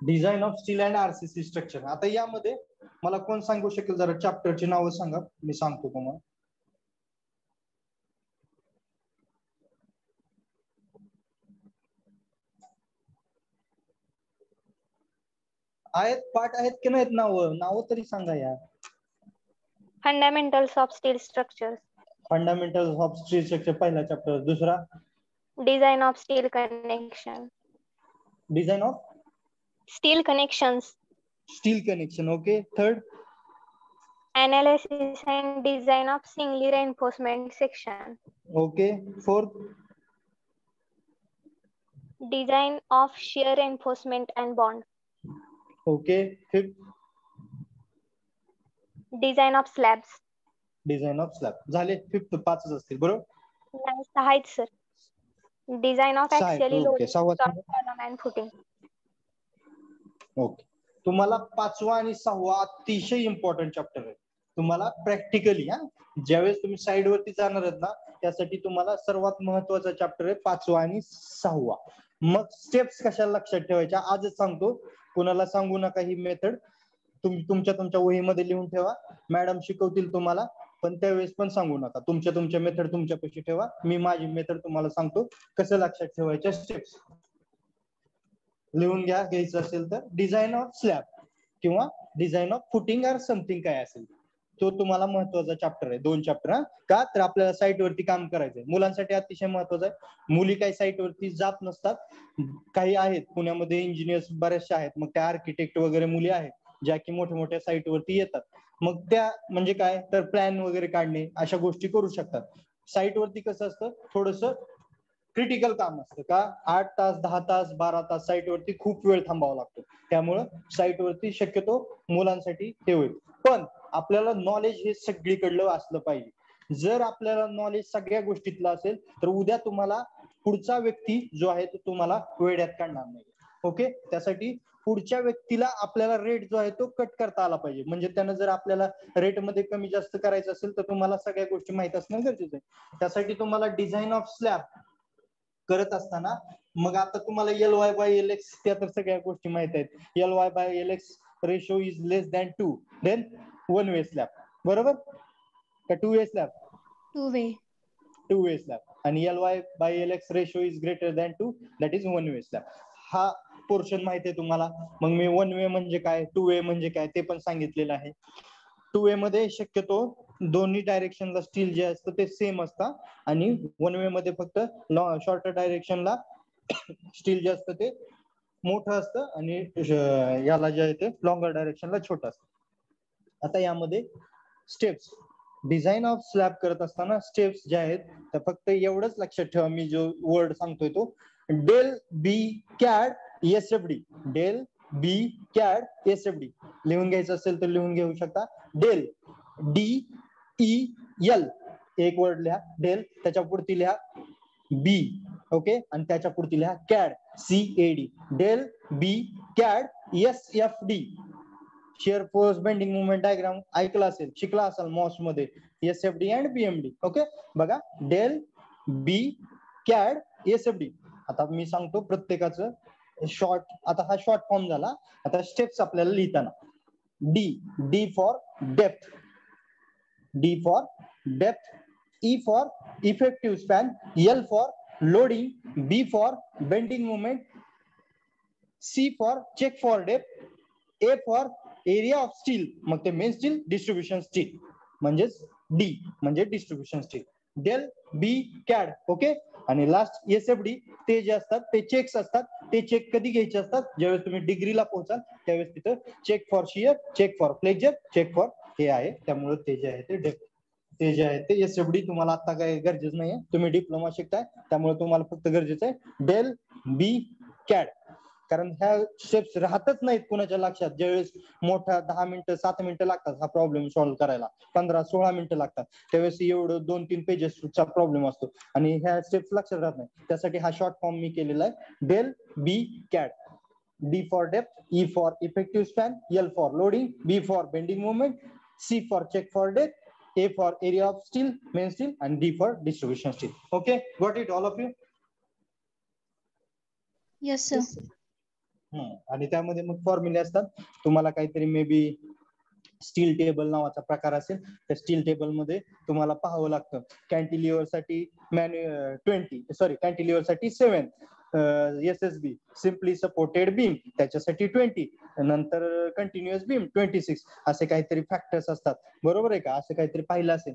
Design of steel and RCC structure. आता यामध्ये मला कोण सांगू शकेल, जरा चॅप्टरची नावं सांगा, मी सांगतो तुम्हाला. आहेत, पाठ आहेत की नाहीत नावं तरी सांगा यार. Fundamentals of steel structure. Fundamentals of steel structure पहिला चॅप्टर. दुसरा design of steel connection. Design of steel connections. Steel connection. Okay. Third analysis and design of singly reinforcement section. Okay. Fourth design of shear reinforcement and bond. Okay. Fifth design of slabs. design of slab. झाले. Fifth 5च असतील बरोबर. नाही 6 आहेत sir. design of axially loading column and footing. Okay. तुम्हाला 5वा आणि 6वा अतिशय important chapter आहे. तुम्हाला प्रॅक्टिकली ज्यावेळेस तुम्ही साइड वरती जाणार आहेत ना, त्यासाठी तुम्हाला सर्वात महत्वाचा चॅप्टर आहे 5वा आणि 6वा. मग स्टेप्स कशाला लक्षात ठेवायच्या आजच सांगतो, कुणाला सांगू नका ही मेथड. तुमच्या वहीमध्ये लिहून ठेवा, मॅडम शिकवतील तुम्हाला, पण त्यावेळेस पण सांगू नका. तुमच्या मेथड तुमच्यापाशी ठेवा. मी माझी मेथड तुम्हाला सांगतो कसं लक्षात ठेवायच्या स्टेप्स. लिहून घ्यायचं असेल तर डिझाईन ऑफ स्लॅब किंवा design of footing or something काय असेल, तो तुम्हाला महत्वाचा चॅप्टर आहे. 2 चॅप्टर. का तर आपल्याला साईट वरती काम करायचंय. मुलांसाठी अतिशय महत्वाचं आहे. मुली काही साईट वरती जात नसतात, काही आहेत पुण्यामध्ये इंजिनियर्स बऱ्याचशा आहेत, मग त्या आर्किटेक्ट वगैरे मुली आहेत ज्या की मोठ्या साईट वरती येतात. मग त्या म्हणजे काय तर प्लॅन वगैरे काढणे अशा गोष्टी करू शकतात. साईट वरती कसं असतं, थोडस क्रिटिकल काम असतं. का 8 तास 10 तास 12 तास साईट वरती खूप वेळ थांबावा लागतो. त्यामुळं साईट वरती शक्यतो मुलांसाठी हे होईल. पण आपल्याला नॉलेज हे सगळीकडलं असलं पाहिजे. जर आपल्याला नॉलेज सगळ्या गोष्टीतलं असेल तर उद्या तुम्हाला पुढचा व्यक्ती जो आहे तो तुम्हाला वेड्यात काढणार नाही. ओके. त्यासाठी पुढच्या व्यक्तीला आपल्याला रेट जो आहे तो कट करता आला पाहिजे. म्हणजे त्यानं जर आपल्याला रेटमध्ये कमी जास्त करायचं असेल तर तुम्हाला सगळ्या गोष्टी माहित असणं गरजेचं आहे. त्यासाठी तुम्हाला डिझाईन ऑफ स्लॅब करत असताना मग आता तुम्हाला LY/LX त्या तर सगळ्या गोष्टी माहित आहेत. LY/LX ratio is less than 2, then 1 way slab, बरोबर का 2 वे स्लॅब? 2 वे स्लॅब. आणि LY/LX ratio is greater than 2, that is 1 way slab. हा पोर्शन माहिती आहे तुम्हाला. मग मी 1 वे म्हणजे काय, 2 वे म्हणजे काय ते पण सांगितलेलं आहे. 2 वे मध्ये शक्यतो दोन्ही डायरेक्शनला स्टील जे असतं ते सेम असतं आणि 1 वे मध्ये फक्त शॉर्टर डायरेक्शनला स्टील जे असतं ते मोठं असतं आणि याला जे आहे ते लॉंगर डायरेक्शनला छोटं असतं. आता यामध्ये स्टेप्स, डिझाईन ऑफ स्लॅब करत असताना स्टेप्स ज्या आहेत त्या फक्त एवढंच लक्षात ठेवा, मी जो वर्ड सांगतोय तो del B CAD SFD, del B CAD SFD लिहून घ्यायचं असेल तर लिहून घेऊ शकता. डेल DEL एक वर्ड लिहा डेल, त्याच्या पुढती लिहा बी, ओके, आणि त्याच्या पुढती लिहा CAD CAD, del B CAD SFD. Share force bending movement diagram ऐकला असेल, शिकला असाल मॉस मध्ये, SFD अँड BMD. ओके, बघा डेल बी कॅड SFD. आता मी सांगतो प्रत्येकाचं शॉर्ट. आता हा शॉर्ट फॉर्म झाला. आता स्टेप्स आपल्याला लिहिताना D for depth, D for depth, E for effective span, L for loading, B for bending movement, C for check for depth, A for area of steel, मग ते main steel, distribution steel, म्हणजेच D म्हणजे distribution steel. Del B CAD, okay. आणि last SFD ते जे असतात ते checks असतात. ते चेक कधी घ्यायचे असतात, ज्यावेळेस तुम्ही डिग्रीला पोहोचाल त्यावेळेस तिथं check for shear, check for flexure, check for हे आहे. त्यामुळे ते जे आहे ते डेप्थ, ते जे आहे ते SFD तुम्हाला आता काही गरजेचं नाहीये, तुम्ही डिप्लोमा शिकताय त्यामुळे तुम्हाला फक्त गरजेचं आहे डेल बी कॅड. कारण ह्या स्टेप्स राहतच नाहीत कुणाच्या लक्षात. ज्यावेळेस मोठा 10 मिनिटं 7 मिनिटं लागतात हा प्रॉब्लेम सॉल्व्ह करायला, 15-16 मिनिटं लागतात, त्यावेळेस एवढं 2-3 पेजेसचा प्रॉब्लेम असतो आणि ह्या स्टेप्स लक्षात राहत नाही. त्यासाठी हा शॉर्ट फॉर्म मी केलेला आहे del B CAD. D for depth, E for effective span, L for loading, B for bending movement, C for check for depth, A for area of steel main steel आणि D for distribution steel. Okay, got it all of you? Yes sir. आणि त्यामध्ये मग फॉर्म्युले असतात. तुम्हाला काहीतरी may be steel table नावाचा प्रकार असेल, त्या स्टील टेबल मध्ये तुम्हाला पाहावं लागतं. कॅन्टिलिव्हर साठी कॅन्टिलिव्हर साठी 7 SSB, सिम्पली सपोर्टेड बीम त्याच्यासाठी 20, नंतर कंटिन्युअस बीम 26, असे काहीतरी फॅक्टर्स असतात. बरोबर आहे का? असं काहीतरी पाहिलं असेल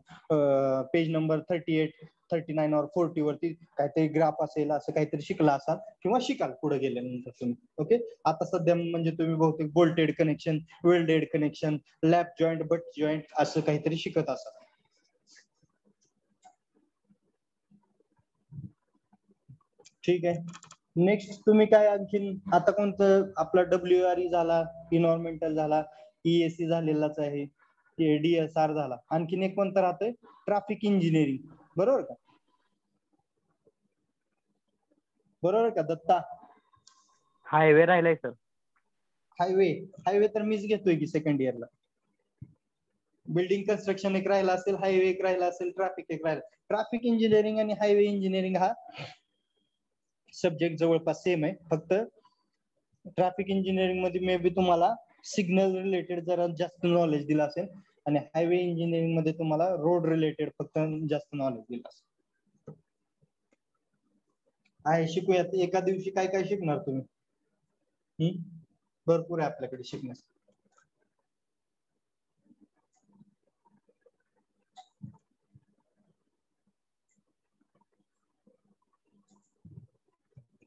पेज नंबर 38, 39 और 40 वरती काहीतरी ग्राफ असेल, असं काहीतरी शिकला असाल किंवा शिकाल पुढे गेल्यानंतर तुम्ही. ओके, आता सध्या म्हणजे तुम्ही बहुतेक bolted connection, welded connection, lap joint, but joint असं काहीतरी शिकत असाल. ठीक आहे, नेक्स्ट तुम्ही काय आणखीन आता कोणतं आपला WRE झाला, इन्व्हायरमेंटल झाला, EAC झालेलाच आहे, DSR झाला, आणखीन एक कोणतं राहतंय ट्रॅफिक इंजिनिअरिंग. बरोबर का? बरोबर का दत्ता? हायवे राहिलाय सर. हायवे तर मीच घेतोय की सेकंड इयरला. बिल्डिंग कन्स्ट्रक्शन एक राहिला असेल, हायवे एक राहिला असेल, ट्रॅफिक एक राहिला. ट्रॅफिक इंजिनिअरिंग आणि हायवे इंजिनिअरिंग हा सब्जेक्ट जवळपास सेम आहे, फक्त ट्रॅफिक इंजिनिअरिंग मध्ये मे बी तुम्हाला सिग्नल रिलेटेड जरा जास्त नॉलेज दिलं असेल आणि हायवे इंजिनिअरिंग मध्ये तुम्हाला रोड रिलेटेड फक्त जास्त नॉलेज दिलं असेल. आहे, शिकूयात. एका दिवशी काय काय शिकणार तुम्ही? भरपूर आहे आपल्याकडे शिकण्यास.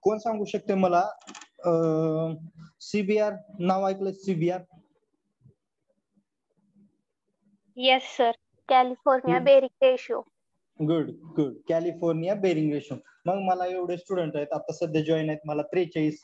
कोण सांगू शकते मला CBR नाव ऐकलं? CBR? Yes sir, California bearing ratio. Good good, California bearing ratio. मग मला एवढे स्टुडंट आहेत आता सध्या जॉईन आहेत, मला 43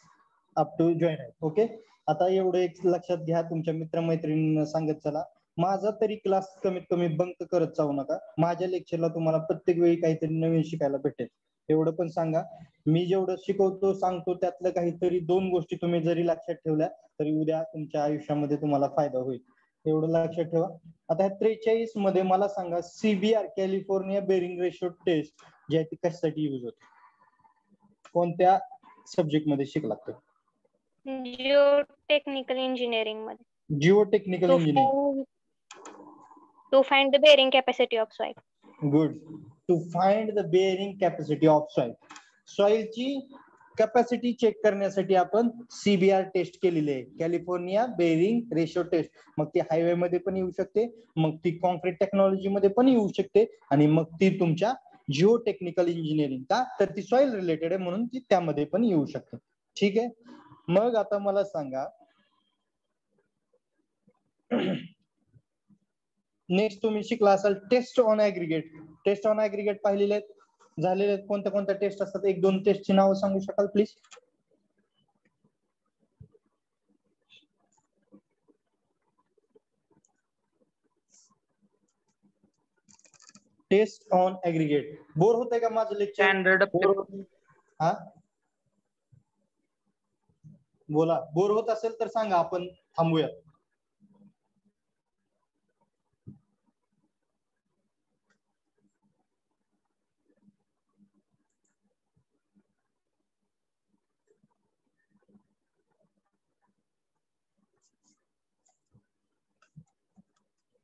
अप टू जॉईन आहेत. ओके, आता एवढं एक लक्षात घ्या, तुमच्या मित्रमैत्रिणींना सांगत चला. माझा तरी क्लास कमीत कमी बंक करत जाऊ नका. माझ्या लेक्चरला तुम्हाला प्रत्येक वेळी काहीतरी नवीन शिकायला भेटेल. एवढं पण सांगा. मी जेवढं शिकवतो सांगतो त्यातलं काहीतरी 2 गोष्टी तुम्ही जरी लक्षात ठेवल्या तरी उद्या तुमच्या आयुष्यामध्ये तुम्हाला फायदा होईल. एवढं लक्षात ठेवा. आता 43 मध्ये मला सांगा CBR California bearing ratio test जी आहे ती कशासाठी यूज होते? कोणत्या सब्जेक्ट मध्ये शिकलात ते? जिओ टेक्निकल इंजिनिअरिंग मध्ये. Geotechnical engineering. To find the bearing capacity of soil. Good. To find the bearing capacity of soil. सॉइलची कॅपॅसिटी चेक करण्यासाठी आपण CBR टेस्ट केलेली आहे, कॅलिफोर्निया बेअरिंग रेशो टेस्ट. मग ती हायवे मध्ये पण येऊ शकते, मग ती कॉन्क्रीट टेक्नॉलॉजी मध्ये पण येऊ शकते, आणि मग ती तुमच्या जिओ टेक्निकल इंजिनिअरिंग का तर ती सॉइल रिलेटेड आहे म्हणून ती त्यामध्ये पण येऊ शकते. ठीक आहे. मग आता मला सांगा नेक्स्ट तुम्ही शिकला असाल test on aggregate. Test on aggregate पाहिलेले आहेत, झालेले आहेत. कोणत्या कोणत्या टेस्ट असतात? 1-2 टेस्टची नावं सांगू शकाल please? Test on aggregate. Bore होतंय का माझं लेक्चर? स्टँडर्ड हा बोला. बोर होत असेल तर सांगा, आपण थांबूया.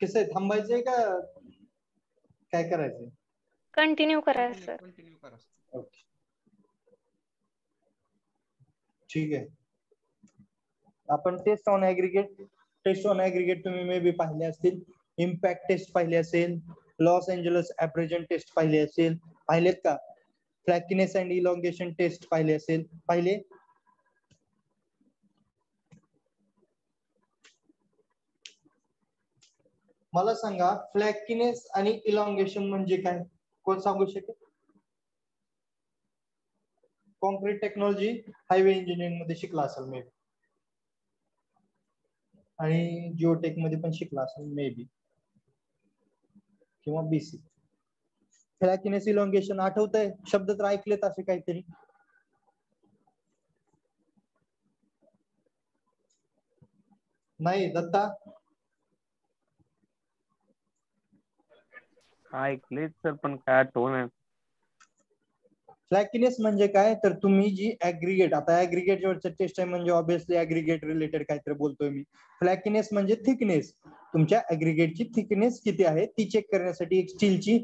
कसं आहे, थांबायचंय का काय करायचंय? कंटिन्यू करा सर. ओके ठीक आहे. आपण टेस्ट ऑन ऍग्रीगेट तुम्ही मे बी पाहिले असतील. इम्पॅक्ट टेस्ट पाहिली असेल, लॉस एंजलस ऍब्रेजन टेस्ट पाहिली असेल. पाहिलेत का? फ्लॅकिनेस अँड इलॉंगेशन टेस्ट पाहिले असेल. पाहिले? मला सांगा फ्लॅकिनेस आणि इलॉंगेशन म्हणजे काय? कोण सांगू शकेल? कॉन्क्रीट टेक्नॉलॉजी हायवे इंजिनिअरिंग मध्ये शिकला असेल मे बी, आणि जिओटेक मध्ये पण शिकला असेल मे बी, किंवा BC. फ्लॅकिनेस इलॉंगेशन आठवतंय? शब्द तर ऐकलेत असे काहीतरी? नाही दत्ता? ऐकले सर पण काय आठवण. फ्लॅकिनेस म्हणजे काय तर तुम्ही जी ऍग्रीगेट, आता ऍग्रीगेट वरचं टेस्ट आहे म्हणजे ऑब्विसली ऍग्रीगेट रिलेटेड काहीतरी बोलतोय मी. फ्लॅकिनेस म्हणजे थिकनेस, तुमच्या ऍग्रीगेटची थिकनेस किती आहे ती चेक करण्यासाठी एक स्टीलची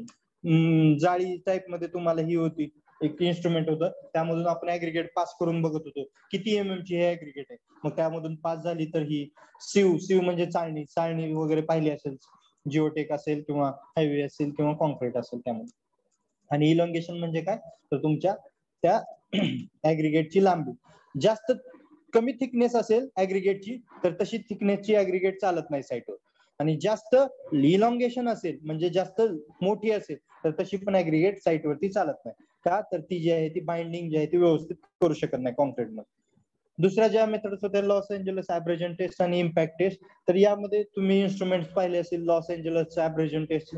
जाळी टाइप मध्ये तुम्हाला ही होती, एक इन्स्ट्रुमेंट होतं, त्यामधून आपण ऍग्रीगेट पास करून बघत होतो किती MM ची हे ऍग्रीगेट आहे. मग त्यामधून पास झाली तर ही सीव म्हणजे चाळणी वगैरे पाहिली असेल, जिओटेक असेल किंवा हायवे असेल किंवा कॉन्क्रीट असेल त्यामध्ये. आणि इलॉंगेशन म्हणजे काय तर तुमच्या त्या ऍग्रीगेटची लांबी. जास्त कमी थिकनेस असेल ऍग्रीगेटची तर तशी थिकनेसची ऍग्रीगेट चालत नाही साईटवर, आणि जास्त इलॉंगेशन असेल म्हणजे जास्त मोठी असेल तर तशी पण ऍग्रीगेट साईटवरती चालत नाही. का तर ती जी आहे ती बाइंडिंग जी आहे ती व्यवस्थित करू शकत नाही कॉन्क्रीट मध्ये. दुसऱ्या ज्या मेथड्स होत्या लॉस एंजलस ऍब्रेजन टेस्ट आणि इम्पॅक्ट टेस्ट, तर यामध्ये तुम्ही इन्स्ट्रुमेंट पाहिले असेल. लॉस एंजलस ऍब्रेजन टेस्ट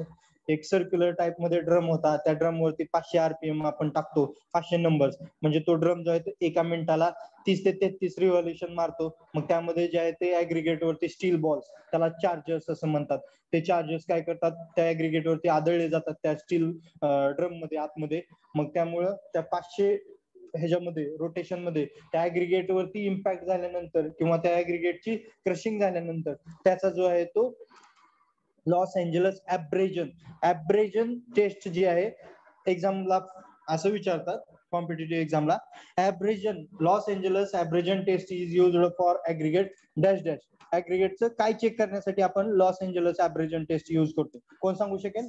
एक सर्क्युलर टाइप मध्ये ड्रम होता, त्या ड्रम वरती 500 RPM आपण टाकतो, 500 नंबर्स, म्हणजे तो ड्रम जो आहे तो एका मिनिटाला 30 ते 33 रिव्हॉल्युशन मारतो. मग त्यामध्ये जे आहे ते ऍग्रीगेट वरती स्टील बॉल्स, त्याला चार्जर्स असं म्हणतात, ते चार्जर्स काय करतात त्या ऍग्रीगेट वरती आदळले जातात त्या स्टील ड्रम मध्ये आतमध्ये. मग त्यामुळं त्या 500 ह्याच्यामध्ये रोटेशन मध्ये त्या ऍग्रीगेट वरती इम्पॅक्ट झाल्यानंतर किंवा त्या ऍग्रीगेटची क्रशिंग झाल्यानंतर त्याचा जो आहे तो लॉस एंजलस ऍब्रेजन टेस्ट जी आहे, एक्झामला असं विचारतात कॉम्पिटिटिव्ह एक्झामला, Los Angeles abrasion test is used for aggregate dash dash. ऍग्रीगेटचं काय चेक करण्यासाठी आपण Los Angeles abrasion test use करतो? कोण सांगू शकेल?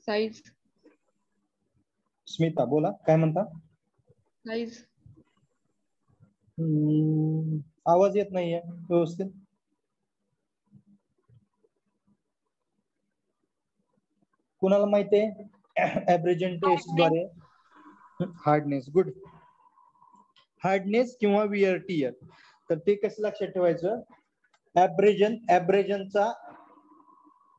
साईज. स्मिता बोला, काय म्हणता? साईज. आवाज येत नाहीये व्यवस्थित. कुणाला माहितीये ऍब्रेजन टेस्ट द्वारे? हार्डनेस. गुड. हार्डनेस किंवा वियर टियर. तर ते कसं लक्षात ठेवायचं? ऍब्रेजनचा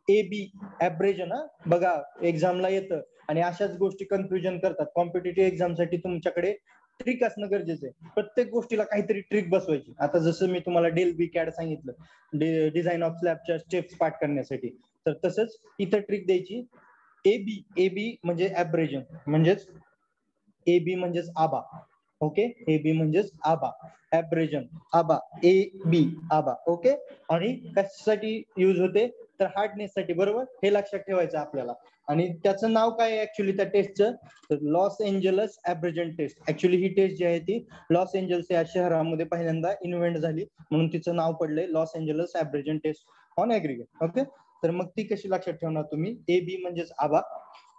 ए बी ऍव्हरेज ना, बघा एक्झामला येतं आणि अशाच गोष्टी कन्फ्युजन करतात. कॉम्पिटेटिव्ह एक्झामसाठी तुमच्याकडे ट्रिक असणं गरजेचं आहे. प्रत्येक गोष्टीला काहीतरी ट्रिक बसवायची. आता जसं मी तुम्हाला डेल बी कॅड सांगितलं डिझाईन ऑफ स्लॅबच्या स्टेप्स पाठ करण्यासाठी, तर तसंच इथं ट्रिक द्यायची. ए बी म्हणजे ऍव्हरेज, म्हणजेच ए बी म्हणजेच आबा. ओके, ए बी म्हणजेच आबा, ऍव्हरेजन आबा, ए बी आबा. ओके, आणि कशासाठी युज होते तर हार्डनेस साठी. बरोबर, हे लक्षात ठेवायचं आपल्याला. आणि त्याचं नाव काय आहे ऍक्च्युली त्या टेस्टचं, तर loss Angeles abrasion taste. Actually ही टेस्ट जी आहे ती लॉस एंजल्स या शहरामध्ये पहिल्यांदा इन्व्हेंट झाली, म्हणून तिचं नाव पडलंय Los Angeles abrasion test on aggregate. Okay, तर मग ती कशी लक्षात ठेवणार तुम्ही. ए बी म्हणजेच आबा.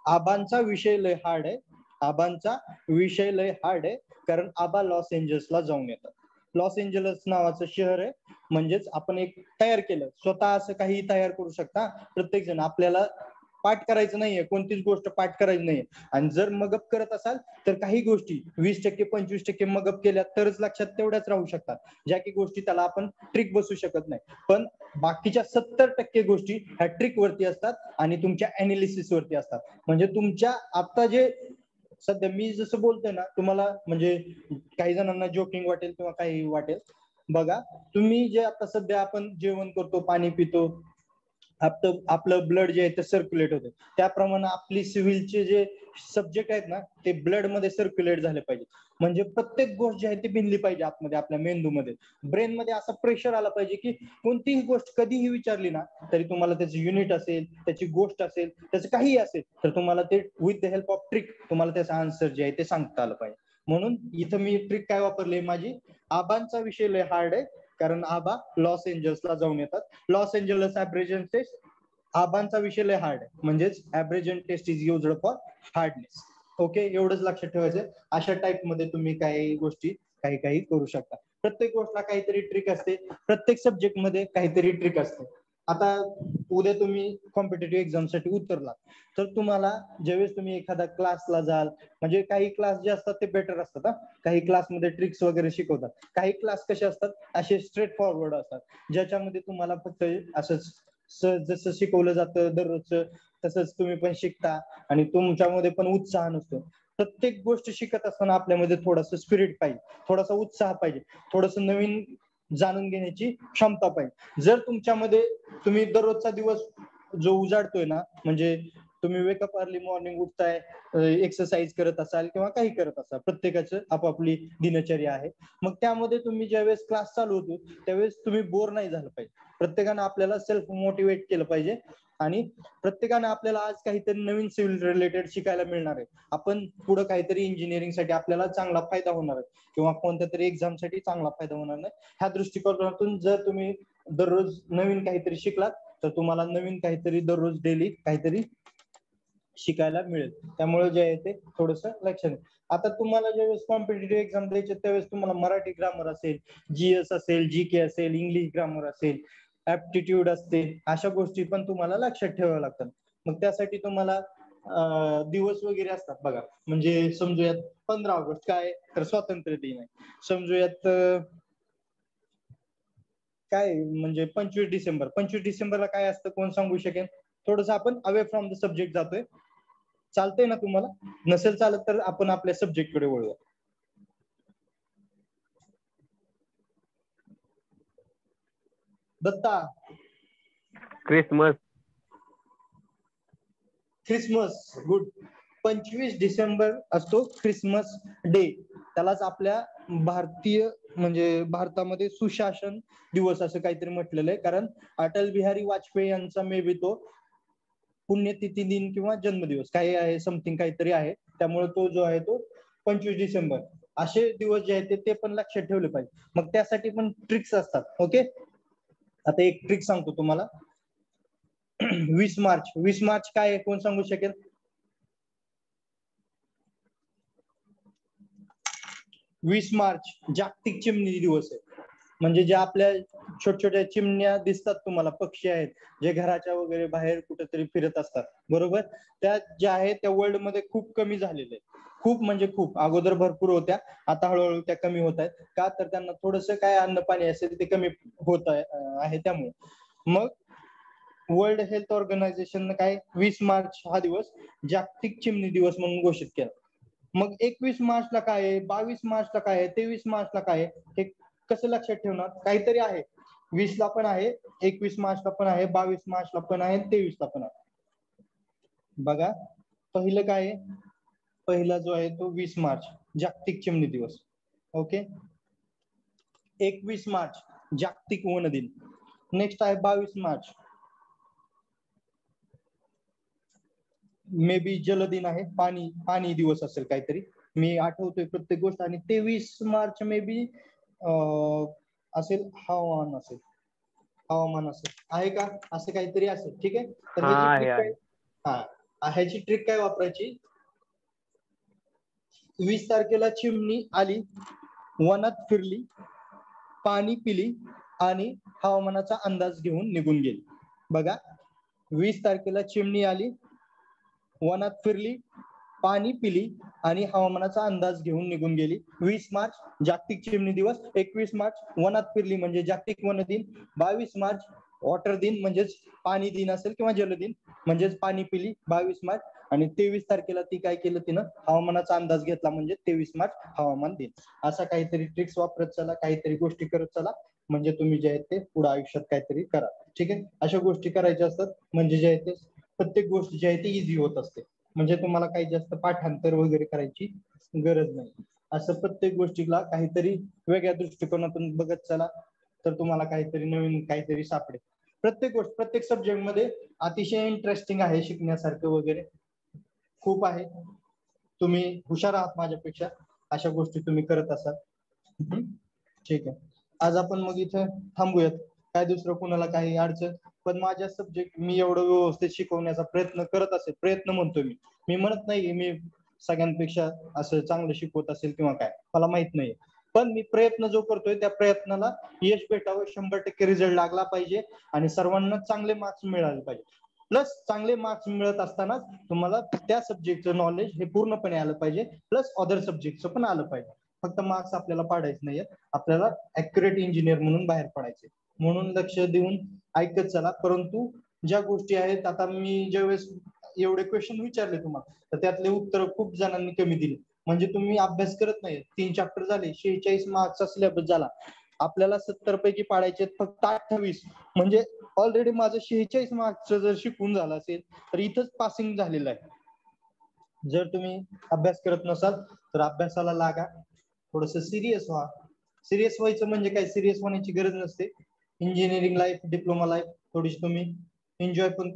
आबांचा विषय लय हार्ड आहे, आबांचा विषय लय हार्ड आहे, कारण आबा लॉस एंजल्सला जाऊन येतात. लॉस एंजलस नावाचं शहर आहे, म्हणजेच आपण एक तयार केलं. स्वतः असं काही तयार करू शकता प्रत्येक जण. आपल्याला पाठ करायचं नाहीये, कोणतीच गोष्ट पाठ करायची नाहीये. आणि जर मगअप करत असाल तर काही गोष्टी 20% 25% मगअप केल्या तरच लक्षात तेवढ्याच राहू शकतात, ज्या की गोष्टी त्याला आपण ट्रिक बसू शकत नाही. पण बाकीच्या 70% गोष्टी ह्या ट्रिक वरती असतात आणि तुमच्या अनालिसिस वरती असतात. म्हणजे तुमच्या आता जे सध्या मी जसं बोलतोय ना तुम्हाला, म्हणजे काही जणांना जोकिंग वाटेल किंवा काही वाटेल. बघा, तुम्ही जे आता सध्या आपण जेवण करतो, पाणी पितो, आपलं ब्लड जे आहे ते सर्क्युलेट होते, त्याप्रमाणे आपली सिव्हिलचे जे सब्जेक्ट आहेत ना ते ब्लड मध्ये सर्क्युलेट झाले पाहिजे. म्हणजे प्रत्येक गोष्ट जी आहे ती भिनली पाहिजे आतमध्ये, आपल्या मेंदूमध्ये, ब्रेन मध्ये असं प्रेशर आलं पाहिजे की कोणतीही गोष्ट कधीही विचारली ना तरी तुम्हाला त्याचं युनिट असेल, त्याची गोष्ट असेल, त्याचं काही असेल तर तुम्हाला ते with the help of trick तुम्हाला त्याचं आन्सर जे आहे ते सांगता आलं पाहिजे. म्हणून इथं मी ट्रिक काय वापरली माझी, आबांचा विषय लय हार्ड आहे कारण आबा लॉस एंजल्सला जाऊन येतात. लॉस एंजल्स ऍव्हरेजन टेस्ट, आबांचा विषय लय हार्ड आहे, म्हणजेच abrasion test is used for hardness. Okay, एवढंच लक्षात ठेवायचं. अशा टाइप मध्ये तुम्ही काही गोष्टी काही करू शकता. प्रत्येक गोष्टला काहीतरी ट्रिक असते, प्रत्येक सब्जेक्ट मध्ये काहीतरी ट्रिक असते. आता उद्या तुम्ही कॉम्पिटेटिव्ह एक्झाम साठी उतरला तर तुम्हाला ज्यावेळेस तुम्ही एखादा क्लासला जाल, म्हणजे काही क्लास जे असतात ते बेटर असतात. काही क्लासमध्ये ट्रिक्स वगैरे शिकवतात, काही क्लास कसे असतात असे स्ट्रेट फॉरवर्ड असतात, ज्याच्यामध्ये तुम्हाला फक्त असंच जसं शिकवलं जातं दररोजचं तसंच तुम्ही पण शिकता आणि तुमच्यामध्ये पण उत्साह नसतो. प्रत्येक गोष्ट शिकत असताना आपल्यामध्ये थोडंसं स्पिरिट पाहिजे, थोडासा उत्साह पाहिजे, थोडंसं नवीन जाणून घेण्याची क्षमता पाहिजे. जर तुमच्यामध्ये तुम्ही दररोजचा दिवस जो उजाडतोय ना, म्हणजे तुम्ही वेकअप अर्ली मॉर्निंग उठताय, एक्सरसाइज करत असाल किंवा काही करत असाल, प्रत्येकाचं आपापली दिनचर्या आहे, मग त्यामध्ये तुम्ही ज्यावेळेस क्लास चालू होतो त्यावेळेस तुम्ही बोर नाही झालं पाहिजे. प्रत्येकानं आपल्याला सेल्फ मोटिवेट केलं पाहिजे आणि प्रत्येकानं आपल्याला आज काहीतरी नवीन सिव्हिल रिलेटेड शिकायला मिळणार आहे. आपण पुढे काहीतरी इंजिनिअरिंग साठी आपल्याला चांगला फायदा होणार आहे किंवा कोणत्या तरी एक्झाम साठी चांगला फायदा होणार नाही. ह्या दृष्टिकोनातून जर तुम्ही दररोज नवीन काहीतरी शिकलात तर तुम्हाला नवीन काहीतरी दररोज डेली काहीतरी शिकायला मिळेल. त्यामुळे जे आहे ते थोडंसं लक्षात. आता तुम्हाला ज्यावेळेस कॉम्पिटेटिव्ह एक्झाम द्यायचे त्यावेळेस तुम्हाला मराठी ग्रामर असेल, जीएस असेल, जीके असेल, इंग्लिश ग्रामर असेल, ऍप्टिट्यूड असते, अशा गोष्टी पण तुम्हाला लक्षात ठेवाव्या लागतात. मग त्यासाठी तुम्हाला दिवस वगैरे असतात बघा. म्हणजे समजूयात 15 ऑगस्ट काय तर स्वातंत्र्य दिन आहे, समजूयात काय म्हणजे 25 डिसेंबर. 25 डिसेंबरला काय असतं कोण सांगू शकेल? थोडंसं आपण अवे फ्रॉम द सब्जेक्ट जातोय. चालतंय ना तुम्हाला? नसेल चालत तर आपण आपल्या सब्जेक्ट कडे वळूया. Datta. Christmas. Christmas, good. 25 December असतो क्रिसमस डे. त्यालाच आपल्या भारतीय म्हणजे भारतामध्ये सुशासन दिवस असं काहीतरी म्हटलेलं आहे, कारण अटल बिहारी वाजपेयी यांचा मे बी तो पुण्यतिथी दिन किंवा जन्मदिवस काही आहे, समथिंग काहीतरी आहे. त्यामुळे तो जो आहे तो 25 डिसेंबर असे दिवस जे आहेत ते पण लक्षात ठेवले पाहिजे. मग त्यासाठी पण ट्रिक्स असतात. ओके, आता एक ट्रिक सांगतो तुम्हाला. 20 मार्च. 20 मार्च काय आहे कोण सांगू शकेल? 20 मार्च जागतिक चिमणी दिवस आहे. म्हणजे ज्या आपल्या छोट्या छोट्या चिमण्या दिसतात तुम्हाला, पक्षी आहेत जे घराच्या वगैरे बाहेर कुठेतरी फिरत असतात, बरोबर, त्या ज्या आहेत त्या वर्ल्ड मध्ये खूप कमी झालेल्या आहेत. खूप म्हणजे खूप. अगोदर भरपूर होत्या, आता हळूहळू त्या कमी होत आहेत. का तर त्यांना थोडंसं काय अन्न पाणी असेल ते कमी होत आहे त्यामुळे. मग वर्ल्ड हेल्थ ऑर्गनायझेशन काय 20 मार्च हा दिवस जागतिक चिमणी दिवस म्हणून घोषित केला. मग 21 मार्चला काय आहे, 22 मार्चला काय आहे, 23 मार्चला काय आहे, हे कसं लक्षात ठेवणार? काहीतरी आहे. 20 ला पण आहे, 21 मार्चला पण आहे, 22 मार्चला पण आहे, 23 ला पण आहे. बघा पहिलं काय आहे, पहिला जो आहे तो 20 मार्च जागतिक चिमणी दिवस. ओके. 21 मार्च जागतिक वन दिन. नेक्स्ट आहे 22 मार्च मे बी जलदिन आहे, पाणी दिवस असेल काहीतरी, मी आठवतोय प्रत्येक गोष्ट. आणि 23 मार्च मे बी असेल हवामान असेल, आहे का असं काहीतरी असेल. ठीक आहे. तर ह्याची ट्रिक काय, ह्याची ट्रिक काय वापरायची, 20 तारखेला चिमणी आली, वनात फिरली, पाणी पिली आणि हवामानाचा अंदाज घेऊन निघून गेली. बघा 20 तारखेला चिमणी आली, वनात फिरली, पाणी पिली आणि हवामानाचा अंदाज घेऊन निघून गेली. 20 मार्च जागतिक चिमणी दिवस, 21 मार्च वनात फिरली म्हणजे जागतिक वन दिन, 22 मार्च वॉटर दिन म्हणजेच पाणी दिन असेल किंवा जलदिन म्हणजेच पाणी पिली 22 मार्च. आणि 23 तारखेला ती काय केलं, तिनं हवामानाचा अंदाज घेतला म्हणजे 23 मार्च हवामान दिन. असा काहीतरी ट्रिक्स वापरत चला, काहीतरी गोष्टी करत चला, म्हणजे तुम्ही जे आहे ते पुढे आयुष्यात काहीतरी करा. ठीक आहे. अशा गोष्टी करायच्या असतात म्हणजे जे आहे ते प्रत्येक गोष्ट जी आहे ती इझी होत असते. म्हणजे तुम्हाला काही जास्त पाठांतर वगैरे करायची गरज नाही. असं प्रत्येक गोष्टीला काहीतरी वेगळ्या दृष्टिकोनातून बघत चला, तर तुम्हाला काहीतरी नवीन काहीतरी सापडेल. प्रत्येक गोष्ट प्रत्येक सब्जेक्ट मध्ये अतिशय इंटरेस्टिंग आहे, शिकण्यासारखं वगैरे खूप आहे. तुम्ही हुशार आहात माझ्यापेक्षा, अशा गोष्टी तुम्ही करत असाल. ठीक आहे. आज आपण मग इथं थांबूयात. काय दुसरं कोणाला काही अडचण, पण माझ्या सब्जेक्ट मी एवढं व्यवस्थित शिकवण्याचा प्रयत्न करत असेल, प्रयत्न म्हणतोय मी म्हणत नाही मी सगळ्यांपेक्षा असं चांगलं शिकवत असेल किंवा काय, मला माहित नाही. पण मी प्रयत्न जो करतोय त्या प्रयत्नाला यश भेटावं, 100% रिझल्ट लागला पाहिजे आणि सर्वांना चांगले मार्क्स मिळाले पाहिजे. प्लस चांगले मार्क्स मिळत असताना तुम्हाला त्या सब्जेक्टचं नॉलेज हे पूर्णपणे आलं पाहिजे, प्लस अदर सब्जेक्टचं पण आलं पाहिजे. फक्त मार्क्स आपल्याला पाडायचे नाहीये, आपल्याला ऍक्युरेट इंजिनियर म्हणून बाहेर पडायचे. म्हणून लक्ष देऊन ऐकत चला. परंतु ज्या गोष्टी आहेत, आता मी ज्यावेळेस एवढे क्वेश्चन विचारले तुम्हाला, तर त्यातले उत्तर खूप जणांनी कमी दिले. म्हणजे तुम्ही अभ्यास करत नाही. 3 चॅप्टर झाले, 46 मार्क्सचा सिलेबस झाला, आपल्याला 70 पैकी पाडायचे फक्त 28. म्हणजे ऑलरेडी माझं 46 मार्क्सचं जर शिकून झालं असेल तर इथंच पासिंग झालेलं आहे. जर तुम्ही अभ्यास करत नसाल तर अभ्यासाला लागा, थोडस सिरियस व्हा. सिरियस व्हायचं म्हणजे काय, सिरियस होण्याची गरज नसते. इंजिनिअरिंग लाईफ, डिप्लोमा लाईफ थोडीशी तुम्ही एन्जॉय पण